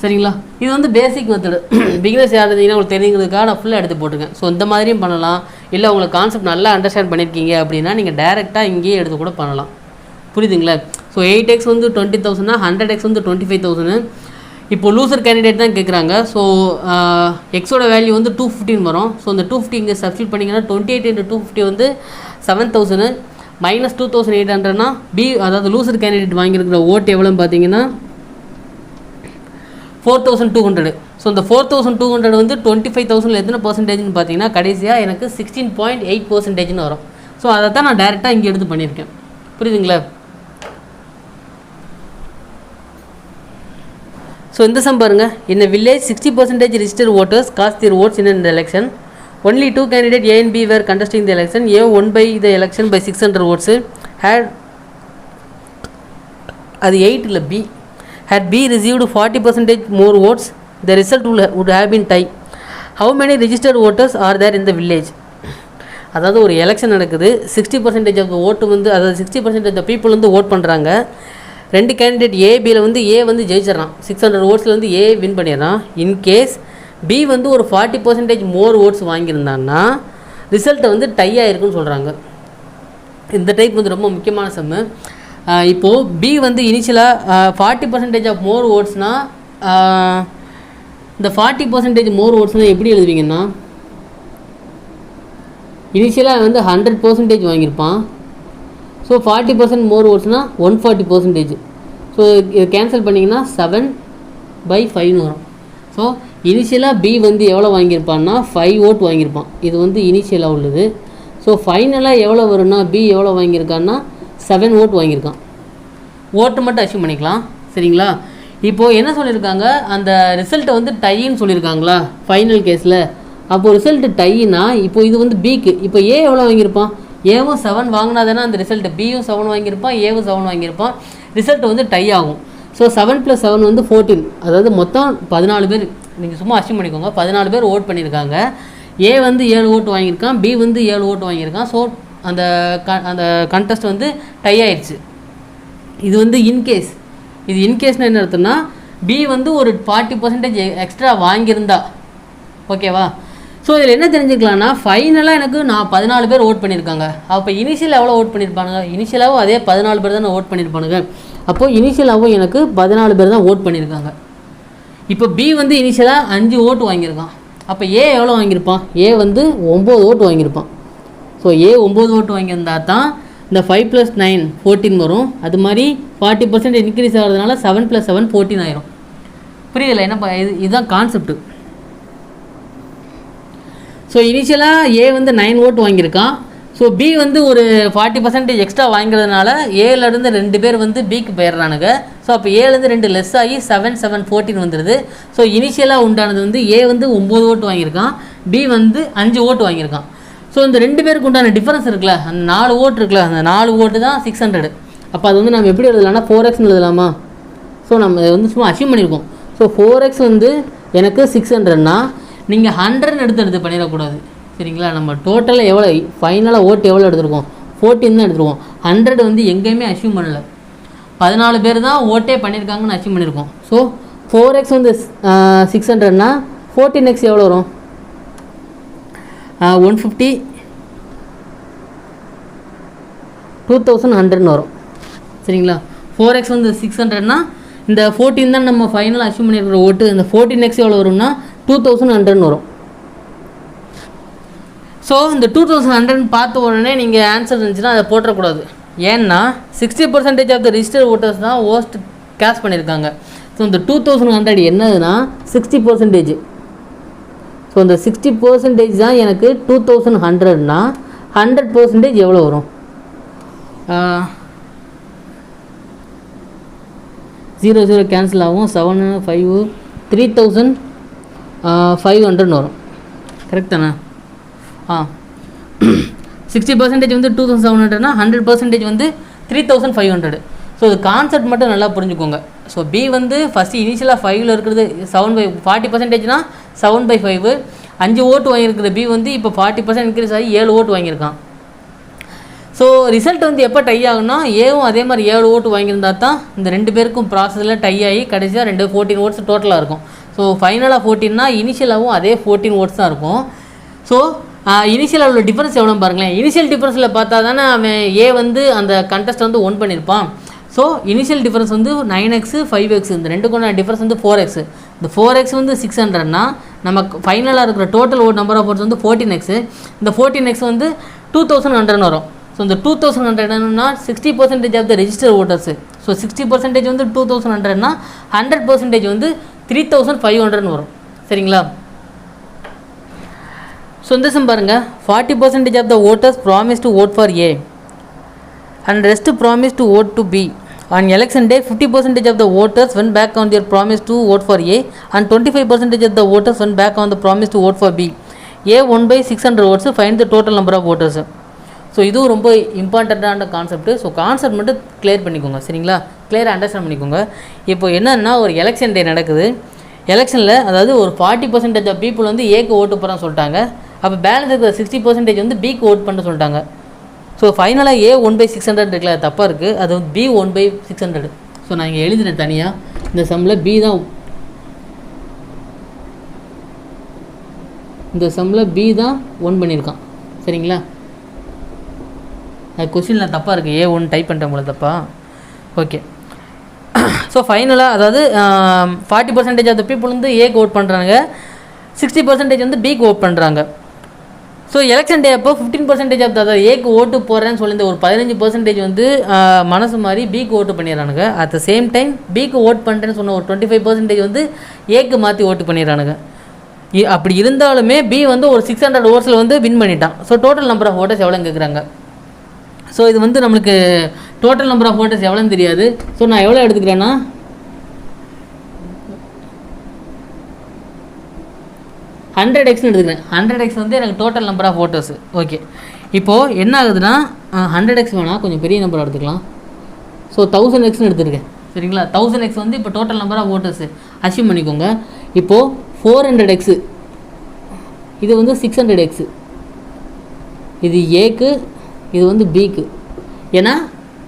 சரிங்களா? இது வந்து பேசிக் மெத்தடு. பிகினர்ஸ் யார் இருந்தீங்கன்னா உங்களுக்கு தெரியுங்கிறதுக்காக நான் ஃபுல்லாக எடுத்து போட்டுருக்கேன். ஸோ இந்த மாதிரியும் பண்ணலாம். இல்லை உங்களுக்கு கான்செப்ட் நல்லா அண்டர்ஸ்டாண்ட் பண்ணியிருக்கீங்க அப்படின்னா நீங்கள் டேரெக்டாக இங்கேயே எடுத்து கூட பண்ணலாம். புரியுதுங்களா? ஸோ 8x வந்து 20,000, 100x வந்து 25,000. இப்போ லூசர் கேண்டிடேட் தான் கேட்குறாங்க. ஸோ எக்ஸோட வேல்யூ வந்து 215 வரும். ஸோ இந்த 250 இங்கே சப்ஸ்டியூட் பண்ணிங்கன்னா 28 into 250 வந்து 7000 minus 2800னா பி, அதாவது லூசர் கேண்டிடேட் வாங்கியிருக்கிற ஓட்டு எவ்வளோன்னு பார்த்தீங்கன்னா 4200. ஸோ இந்த 4200 வந்து 25,000 எத்தனை பர்சன்டேஜ்னு பார்த்தீங்கன்னா கடைசியாக எனக்கு 16.8% வரும். ஸோ அதை தான் நான் டேரெக்டாக இங்கே எடுத்து பண்ணியிருக்கேன். புரியுதுங்களா? ஸோ இந்த சம் பாருங்க. In a village 60% registered voters cast their votes in an election. Only two candidates A and B were contesting the election. A won by the election by 600 votes. Had அது 8 இல்லை B. Had B received 40% more votes, the result would have been tie. How many registered voters are there in the village? அதாவது ஒரு எலெக்ஷன் நடக்குது. 60% ஆஃப் ஓட்டு வந்து, அதாவது 60% ஆஃப் த பீப்புள் வந்து ஓட் பண்ணுறாங்க. ரெண்டு கேண்டிடேட் ஏபியில் வந்து ஏ வந்து ஜெயிச்சிடறான். 600 ஓட்ஸில் வந்து ஏ வின் பண்ணிடுறான். இன்கேஸ் பி வந்து ஒரு 40% மோர் ஓட்ஸ் வாங்கியிருந்தான்னா ரிசல்ட்டை வந்து டை ஆகிருக்குன்னு சொல்கிறாங்க. இந்த டைப் வந்து ரொம்ப முக்கியமான சம்மு. இப்போது பி வந்து இனிஷியலாக 40% ஆஃப் மோர் ஓட்ஸ்னால் இந்த 40% மோர் ஓட்ஸ்னால் எப்படி எழுதுவீங்கன்னா, இனிஷியலாக வந்து 100% வாங்கியிருப்பான். ஸோ 40% மோர் ஓட்ஸ்னால் 140%. ஸோ இது கேன்சல் பண்ணிங்கன்னா 7/5 வரும். ஸோ இனிஷியலாக பி வந்து எவ்வளோ வாங்கியிருப்பான்னா 5 ஓட் வாங்கியிருப்பான். இது வந்து இனிஷியலாக உள்ளது. ஸோ ஃபைனலாக எவ்வளோ வரும்னா பி எவ்வளோ வாங்கியிருக்கான்னா 7 ஓட் வாங்கியிருக்கான். ஓட்டு மட்டும் அச்சீவ் பண்ணிக்கலாம். சரிங்களா? இப்போது என்ன சொல்லியிருக்காங்க, அந்த ரிசல்ட்டை வந்து டைன்னு சொல்லியிருக்காங்களா ஃபைனல் கேஸில். அப்போது ரிசல்ட்டு டைனா இப்போது இது வந்து பிக்கு. இப்போ ஏ எவ்வளோ வாங்கியிருப்பான், ஏவும் 7 வாங்கினா தானே அந்த ரிசல்ட்டு. பியும் 7 வாங்கியிருப்பான், ஏவும் 7 வாங்கியிருப்பான். ரிசல்ட் வந்து டை ஆகும். ஸோ 7 + 7 வந்து 14. அதாவது மொத்தம் 14 பேர். நீங்கள் சும்மா அச்சீவ் பண்ணிக்கோங்க. 14 பேர் ஓட் பண்ணியிருக்காங்க. ஏ வந்து 7 ஓட்டு வாங்கியிருக்கான், பி வந்து 7 ஓட்டு வாங்கியிருக்கான். ஸோ அந்த கண்டெஸ்ட் வந்து டை ஆயிடுச்சு. இது வந்து இன்கேஸ். இது இன்கேஸ்னால் என்ன அர்த்தம்னா பி வந்து ஒரு 40% எக்ஸ்ட்ரா வாங்கியிருந்தா ஓகேவா. ஸோ இதில் என்ன தெரிஞ்சுக்கலாம்னா ஃபைனலாக எனக்கு நான் 14 பேர் ஓட் பண்ணியிருக்காங்க. அப்போ இனிஷியல் எவ்வளோ ஓட் பண்ணியிருப்பானுங்க, இனிஷியலாகவும் அதே 14 பேர் தான் ஓட் பண்ணியிருப்பானுங்க. அப்போது இனிஷியலாகவும் எனக்கு 14 பேர் தான் ஓட் பண்ணியிருக்காங்க. இப்போ பி வந்து இனிஷியலாக 5 ஓட்டு வாங்கியிருக்கான். அப்போ ஏ எவ்வளோ வாங்கியிருப்பான், ஏ வந்து 9 ஓட்டு வாங்கியிருப்பான். ஸோ ஏ 9 ஓட்டு வாங்கியிருந்தா தான் இந்த 5 + 9 14 வரும். அது மாதிரி 40% இன்க்ரீஸ் ஆகிறதுனால 7 + 7 14 ஆயிரும். புரியல என்னப்பா, இதுதான் கான்செப்ட். ஸோ இனிஷியலாக ஏ வந்து 9 ஓட்டு வாங்கியிருக்கான். ஸோ பி வந்து ஒரு 40% எக்ஸ்ட்ரா வாங்கிறதுனால ஏலேருந்து 2 பேர் வந்து பிக்கு போயிடுறானுங்க. ஸோ அப்போ ஏலேருந்து 2 லெஸ் ஆகி 7 7 14 வந்துடுது. ஸோ இனிஷியலாக உண்டானது வந்து ஏ வந்து 9 ஓட்டு வாங்கியிருக்கான், பி வந்து 5 ஓட்டு வாங்கியிருக்கான். ஸோ இந்த 2 பேருக்கு உண்டான டிஃபரன்ஸ் இருக்குல்ல, அந்த 4 ஓட்டு இருக்குல்ல, அந்த 4 ஓட்டு தான் 600. அப்போ அது வந்து நம்ம எப்படி எழுதலாம்னா 4x எழுதலாமா. ஸோ நம்ம வந்து சும்மா அச்சீவ் பண்ணியிருக்கோம். ஸோ 4x வந்து எனக்கு 600னா நீங்கள் 100 எடுத்து பண்ணிடக்கூடாது. சரிங்களா? நம்ம டோட்டலாக எவ்வளோ ஃபைனலாக ஓட்டு எவ்வளோ எடுத்துருக்கோம், 14 தான் எடுத்துருக்கோம். 100 வந்து எங்கேயுமே அச்சீவ் பண்ணலை. 14 பேர் தான் ஓட்டே பண்ணியிருக்காங்கன்னு அச்சீவ் பண்ணியிருக்கோம். ஸோ 4x வந்து 600னா 14x எவ்வளோ வரும், 150 2100 வரும். சரிங்களா? 4x வந்து 600னா இந்த 14 தான் நம்ம ஃபைனலாக அச்சீவ் பண்ணியிருக்கிற ஓட்டு. இந்த 14x எவ்வளோ வரும்னா 2100 வரும். ஸோ இந்த 2100 பார்த்த உடனே நீங்கள் ஆன்சர் இருந்துச்சுன்னா அதை போட்டக்கூடாது. ஏன்னா 60% ஆஃப் த ரிஜிஸ்டர் ஓட்டர்ஸ் தான் ஓஸ்ட் கேஷ் பண்ணியிருக்காங்க. ஸோ இந்த 2100 என்னதுன்னா 60%. ஸோ இந்த 60% தான் எனக்கு 2100னா 100% எவ்வளோ வரும்? 0 கேன்சல் ஆகும். 7 5 3500 வரும். கரெக்ட் தானே? 60% வந்து 2700னா 100% வந்து 3500. ஸோ இது கான்செப்ட் மட்டும் நல்லா புரிஞ்சுக்கோங்க. ஸோ பி வந்து ஃபஸ்ட்டு இனிஷியலாக 5ல் இருக்கிறது 7/40%னா 7/5. 5 ஓட்டு வாங்கியிருக்கிற பி வந்து இப்போ 40% இன்க்ரீஸ் ஆகி 7 ஓட்டு வாங்கியிருக்கான். ஸோ ரிசல்ட் வந்து எப்போ டை ஆகுனா ஏவும் அதே மாதிரி 7 ஓட்டு வாங்கியிருந்தா தான் இந்த 2 பேருக்கும் ப்ராசஸில் டை ஆகி கடைசியாக 14 ஓட்ஸ் டோட்டலாக இருக்கும். ஸோ ஃபைனலாக 14னா இனிஷியலாகவும் அதே 14 ஓட்ஸ் தான் இருக்கும். ஸோ இனிஷியல் உள்ள டிஃபரன்ஸ் எவ்வளோ பாருங்களேன். இனிஷியல் டிஃபரன்ஸில் பார்த்தா தானே அவன் ஏ வந்து அந்த கண்டெஸ்ட் வந்து ஒன் பண்ணியிருப்பான். ஸோ இனிஷியல் டிஃபரன்ஸ் வந்து 9x 5x, இந்த ரெண்டுக்குள்ள டிஃபரன்ஸ் வந்து 4x. இந்த 4x வந்து 600னா நமக்கு ஃபைனலாக இருக்கிற டோட்டல் நம்பர் ஆஃப் ஓட்ஸ் வந்து 14x. இந்த 14x வந்து 2100 வரும். ஸோ இந்த 2100னா 60% of the register voters. So 60% வந்து 2100னா 100% வந்து 3500 வரும். சரிங்களா? ஸோ இந்த சம் பாருங்கள். 40% of the voters promise to vote for a and rest promise to vote to B. On election day, 50% of the voters went back on their promise to vote for A and 25% of the voters went back on the promise to vote for B. A won by 600 votes. Find the total number of voters. So இதுவும் ரொம்ப இம்பார்ட்டண்ட்டான கான்செப்ட்டு. ஸோ கான்செப்ட் மட்டும் கிளியர் பண்ணிக்கோங்க. சரிங்களா? கிளியராக அண்டர்ஸ்டாண்ட் பண்ணிக்கோங்க. இப்போ என்னன்னா ஒரு எலெக்ஷன் டே நடக்குது. எலெக்ஷனில் அதாவது ஒரு 40% ஆஃப் பீப்புள் வந்து ஏக்கு ஓட்டு போகிறான்னு சொல்லிட்டாங்க. அப்போ பேலன்ஸ் இருக்கிற 60% வந்து பிக்கு ஓட் பண்ண சொல்லிட்டாங்க. ஸோ ஃபைனலாக ஏ 1/600 இருக்குல்ல, அது தப்பாக இருக்குது. அது வந்து பி 1/600. ஸோ நான் இங்கே எழுதினேன் தனியாக. இந்த சம்மில் பி தான் ஒன் பண்ணியிருக்கான். சரிங்களா? அது கொஸ்டினில் தப்பாக இருக்குது. ஏ 1 டைப் பண்ணுறேன் போல தப்பா. ஓகே. ஸோ ஃபைனலாக அதாவது 40% ஆஃப் த பீப்புள் வந்து ஏக்கு ஓட் பண்ணுறாங்க, 60% வந்து பிக்கு ஓட் பண்ணுறாங்க. ஸோ எலெக்ஷன் டே அப்போ 15% ஆஃப் அதாவது ஏக்கு ஓட்டு போடுறேன்னு சொல்லி ஒரு 15% வந்து மனசு மாதிரி பிக்கு ஓட்டு பண்ணிடுறானுங்க. அட் த சேம் டைம் பிக்கு ஓட் பண்ணுறேன்னு சொன்ன ஒரு 25% வந்து ஏக்கு மாற்றி ஓட்டு பண்ணிடுறானுங்க. அப்படி இருந்தாலுமே பி வந்து ஒரு 600 ஓட்ஸில் வந்து வின் பண்ணிட்டான். So total number of voters எவ்வளோன்னு கேட்குறாங்க. ஸோ இது வந்து நம்மளுக்கு டோட்டல் நம்பர் ஆஃப் ஓட்டர்ஸ் எவ்வளோன்னு தெரியாது. ஸோ நான் எவ்வளோ எடுத்துக்கிறேன்னா 100x எடுத்துக்கிறேன். 100x வந்து எனக்கு total number of voters. Okay. இப்போது என்ன ஆகுதுன்னா 100x வேணால் கொஞ்சம் பெரிய நம்பர் எடுத்துக்கலாம். ஸோ 1000x எடுத்துருக்கேன். சரிங்களா? 1000x வந்து இப்போ total number of voters achieve பண்ணிக்கோங்க. இப்போது 400x, இது வந்து 600x. இது ஏக்கு, இது வந்து பிக்கு. ஏன்னா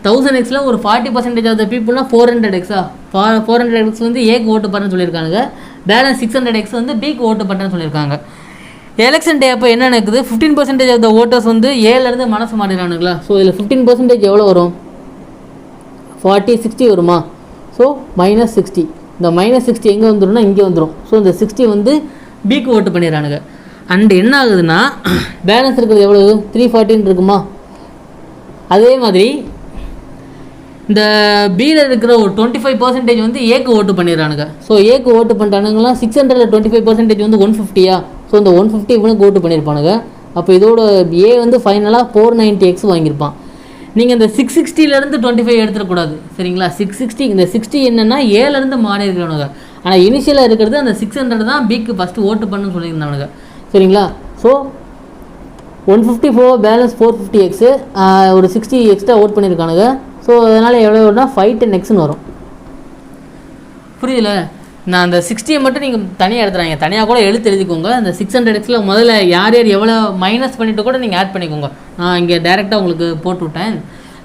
1000xல ஒரு 40% ஆஃப் த பீப்புள்னா 400xா 400x வந்து ஏக்கு ஓட்டு பண்ணுறேன்னு சொல்லியிருக்காங்க. பேலன்ஸ் 600x வந்து பிக்கு ஓட்டு பண்ணுறேன்னு சொல்லியிருக்காங்க. எலெக்ஷன் டே அப்போ என்ன நடக்குது? 15% ஆஃப் த ஓட்டர்ஸ் வந்து ஏலேருந்து மனசு மாறிடுறானுங்களா. ஸோ இதில் 15% எவ்வளோ வரும்? 40 60 வருமா? ஸோ -60. இந்த -60 எங்கே வந்துடும்னா இங்கே வந்துடும். ஸோ இந்த 60 வந்து பிக்கு ஓட்டு பண்ணிடுறானுங்க. அண்ட் என்ன ஆகுதுன்னா பேலன்ஸ் இருக்கிறது எவ்வளவு? 340 இருக்குமா? அதே மாதிரி இந்த பியில் இருக்கிற ஒரு 25% வந்து ஏக்கு ஓட்டு பண்ணிடுறானுங்க. ஸோ ஏக்கு ஓட்டு பண்ணிட்டானுங்களாம் 600ல் 25% வந்து 150யா. ஸோ இந்த 150 இவனுக்கு ஓட்டு பண்ணியிருப்பானுங்க. அப்போ இதோட ஏ வந்து ஃபைனலாக 490x வாங்கியிருப்பான். நீங்கள் இந்த 660லேருந்து 25 எடுத்துடக்கூடாது. சரிங்களா? 660 இந்த 60 என்னென்னா ஏலேருந்து மாறி இருக்கிறவனுங்க. ஆனால் இனிஷியலாக இருக்கிறது அந்த 600 தான் பிக்கு ஃபஸ்ட்டு ஓட்டு பண்ணுன்னு சொல்லியிருந்தானுங்க. சரிங்களா? ஸோ 154 பேலன்ஸ் 450x, ஒரு 60 எக்ஸ்ட்ரா ஓட் பண்ணியிருக்கானுங்க. ஸோ அதனால் எவ்வளோ வரும்னா 510xன்னு வரும். புரியல? நான் அந்த 60 மட்டும் நீங்கள் தனியாக எடுத்துறாங்க. தனியாக கூட எழுதிக்கோங்க. அந்த 600xல முதல்ல யார் யார் எவ்வளோ மைனஸ் பண்ணிவிட்டு கூட நீங்கள் ஆட் பண்ணிக்கோங்க. நான் இங்கே டேரெக்டாக உங்களுக்கு போட்டு விட்டேன்.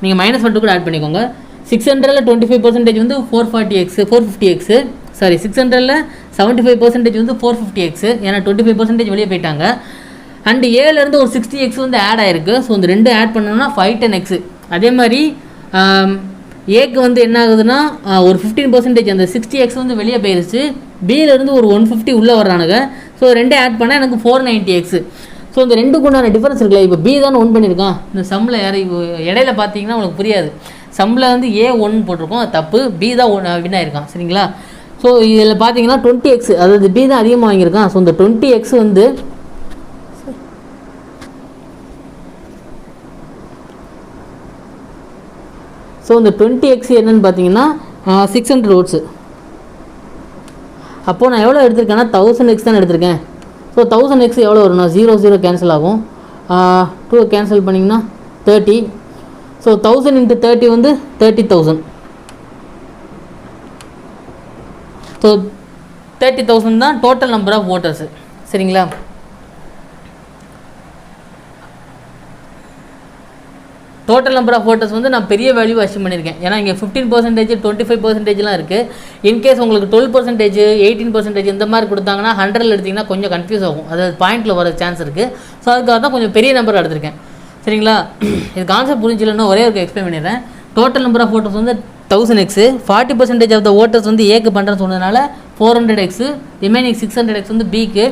நீங்கள் மைனஸ் பண்ணிட்டு கூட ஆட் பண்ணிக்கோங்க. 600ல் 25% வந்து 450x. சாரி 600ல் 75% வந்து 450x. ஏன்னா 25% வெளியே போயிட்டாங்க. அண்டு ஏலேருந்து ஒரு 60x வந்து ஆட் ஆயிருக்கு. ஸோ இந்த ரெண்டு ஆட் பண்ணோம்னா 510x. அதே மாதிரி ஏக்கு வந்து என்ன ஆகுதுன்னா ஒரு 15% அந்த 60x வந்து வெளியே போயிருச்சு. பியிலேருந்து ஒரு 150 உள்ளே வர்றானுங்க. ஸோ ரெண்டே ஆட் பண்ணால் எனக்கு 490x. ஸோ இந்த ரெண்டுக்கு உண்டான டிஃபரன்ஸ் இருக்குல்ல, இப்போ பி தான் ஒன் பண்ணியிருக்கான். இந்த சம்மில் இடையில பார்த்தீங்கன்னா உங்களுக்கு புரியாது. சம்மில் வந்து A1 போட்டிருக்கோம், அது தப்பு. பி தான் வின் ஆயிருக்கான். சரிங்களா? ஸோ இதில் பார்த்தீங்கன்னா 20x, அதாவது பி தான் அதிகமாக வாங்கியிருக்கான். ஸோ இந்த 20x வந்து இந்த 20x என்னன்னு பார்த்தீங்கன்னா 600 votes. அப்போது நான் எவ்வளோ எடுத்திருக்கேன்னா 1000x தான் எடுத்திருக்கேன். ஸோ 1000x எவ்வளோ வரும்னா 0 கேன்சல் ஆகும். 2 கேன்சல் பண்ணிங்கன்னா 30. ஸோ 1000 × 30 வந்து 30,000. ஸோ 30,000 தான் டோட்டல் நம்பர் ஆஃப் ஓட்டர்ஸு. சரிங்களா? டோட்டல் நம்பர் ஆஃப் ஓட்டர்ஸ் வந்து நான் பெரிய வேல்யூ அச்சீவ் பண்ணியிருக்கேன். ஏன்னா இங்கே 15%, 25%லாம் இருக்குது. இன்கேஸ் உங்களுக்கு 12%, 18% இந்த மாதிரி கொடுத்தாங்கன்னா 100 எடுத்திங்கன்னா கொஞ்சம் கன்ஃபியூஸ் ஆகும். அதாவது பாயிண்டில் வர சான்ஸ் இருக்குது. ஸோ அதுக்காக தான் கொஞ்சம் பெரிய நம்பர் எடுத்திருக்கேன். சரிங்களா? இது கான்செப்ட் புரிஞ்சில்லைன்னா ஒரே ஒரு எக்ஸ்பிளைன் பண்ணிடுறேன். டோட்டல் நம்பர் ஆஃப் ஓட்டர்ஸ் வந்து 1000x, 40% ஆஃப் த ஓட்டர்ஸ் வந்து ஏக்கு பண்ணுறேன்னு சொன்னதுனால 400x, ரிமைனிங் 600x வந்து பிக்கு.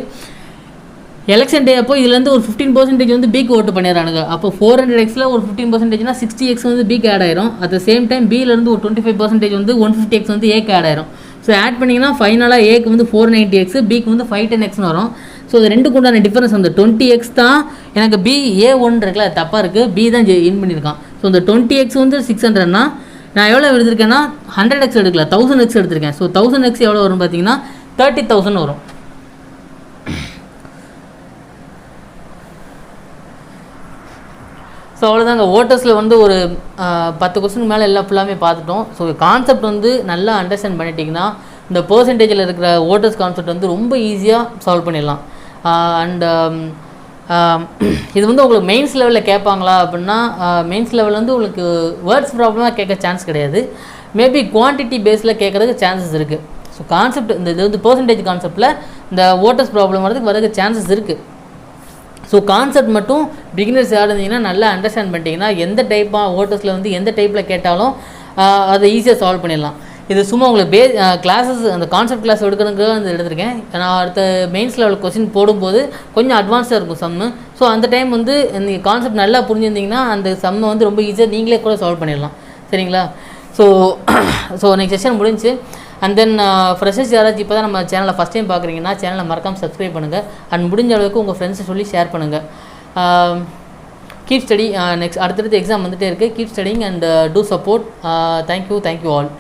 எலெக்ஷன் டே அப்போ இதுலேருந்து ஒரு 15% வந்து பிக்கு ஓட்டு பண்ணிடுறானுங்க. அப்போ 400xல ஒரு 15%னா 60x வந்து பிக்கு ஆட் ஆயிரும். அட் த சேம் டைம் பியிலேருந்து ஒரு 25% வந்து 150x வந்து ஏக்கு ஆட் ஆயிரும். ஸோ ஆட் பண்ணிங்கன்னா ஃபைனலாக ஏக்கு வந்து 490x, பிக்கு வந்து 510xன்னு வரும். ஸோ இது ரெண்டுக்கு உண்டான டிஃபரன்ஸ் அந்த 20x தான் எனக்கு பி A1 இருக்குல்ல, அது தப்பாக இருக்குது. பி தான் இன் பண்ணியிருக்கான். ஸோ இந்த 20x வந்து 600னா நான் எவ்வளோ எடுத்திருக்கேன்னா 100x எடுக்கல, 1000x எடுத்திருக்கேன். ஸோ 1000x எவ்வளோ வரும் பார்த்தீங்கன்னா 30,000 வரும். ஸோ அவ்வளோதாங்க. ஓட்டர்ஸில் வந்து ஒரு 10 கொஸ்டின் மேலே எல்லாம் ஃபுல்லாமே பார்த்துட்டோம். ஸோ கான்செப்ட் வந்து நல்லா அண்டர்ஸ்டாண்ட் பண்ணிட்டீங்கன்னா இந்த பர்சன்டேஜில் இருக்கிற ஓட்டர்ஸ் கான்செப்ட் வந்து ரொம்ப ஈஸியாக சால்வ் பண்ணிடலாம். அண்ட் இது வந்து உங்களுக்கு மெயின்ஸ் லெவலில் கேட்பாங்களா அப்படின்னா மெயின்ஸ் லெவலில் வந்து உங்களுக்கு வேர்ட்ஸ் ப்ராப்ளமாக கேட்க சான்ஸ் கிடையாது. மேபி குவான்டிட்டி பேஸில் கேட்குறதுக்கு சான்சஸ் இருக்குது. ஸோ கான்செப்ட் இந்த இது வந்து பர்சன்டேஜ் கான்செப்டில் இந்த ஓட்டர்ஸ் ப்ராப்ளம் வரதுக்கு சான்சஸ் இருக்குது. ஸோ கான்செப்ட் மட்டும் பிகினர்ஸ் யார் இருந்தீங்கன்னா நல்லா அண்டர்ஸ்டாண்ட் பண்ணிட்டீங்கன்னா எந்த டைப்பாக ஓட்டர்ஸில் வந்து எந்த டைப்பில் கேட்டாலும் அதை ஈஸியாக சால்வ் பண்ணிடலாம். இது சும்மா உங்களுக்கு கிளாஸஸ் அந்த கான்செப்ட் கிளாஸ் எடுக்கிறதுக்கு வந்து எடுத்திருக்கேன். நான் அடுத்த மெயின்ஸ் லெவல் கொஸ்டின் போடும்போது கொஞ்சம் அட்வான்ஸாக இருக்கும் சம்மு. ஸோ அந்த டைம் வந்து நீங்கள் கான்செப்ட் நல்லா புரிஞ்சிருந்தீங்கன்னா அந்த சம்மை வந்து ரொம்ப ஈஸியாக நீங்களே கூட சால்வ் பண்ணிடலாம். சரிங்களா? ஸோ நெக்ஸ்ட் செஷன் முடிஞ்சு. அண்ட் தென் ஃப்ரெஷர்ஸ் யாராச்சும் இப்போ தான் நம்ம சேனலை ஃபஸ்ட் டைம் பார்க்குறீங்கன்னா சேனலை மறக்காமல் சப்ஸ்கிரைப் பண்ணுங்கள். அண்ட் முடிஞ்ச அளவுக்கு உங்கள் ஃப்ரெண்ட்ஸை சொல்லி ஷேர் பண்ணுங்கள். Keep study. நெக்ஸ்ட் அடுத்தடுத்து எக்ஸாம் வந்துகிட்டே இருக்குது. Keep studying and do support. Thank you all.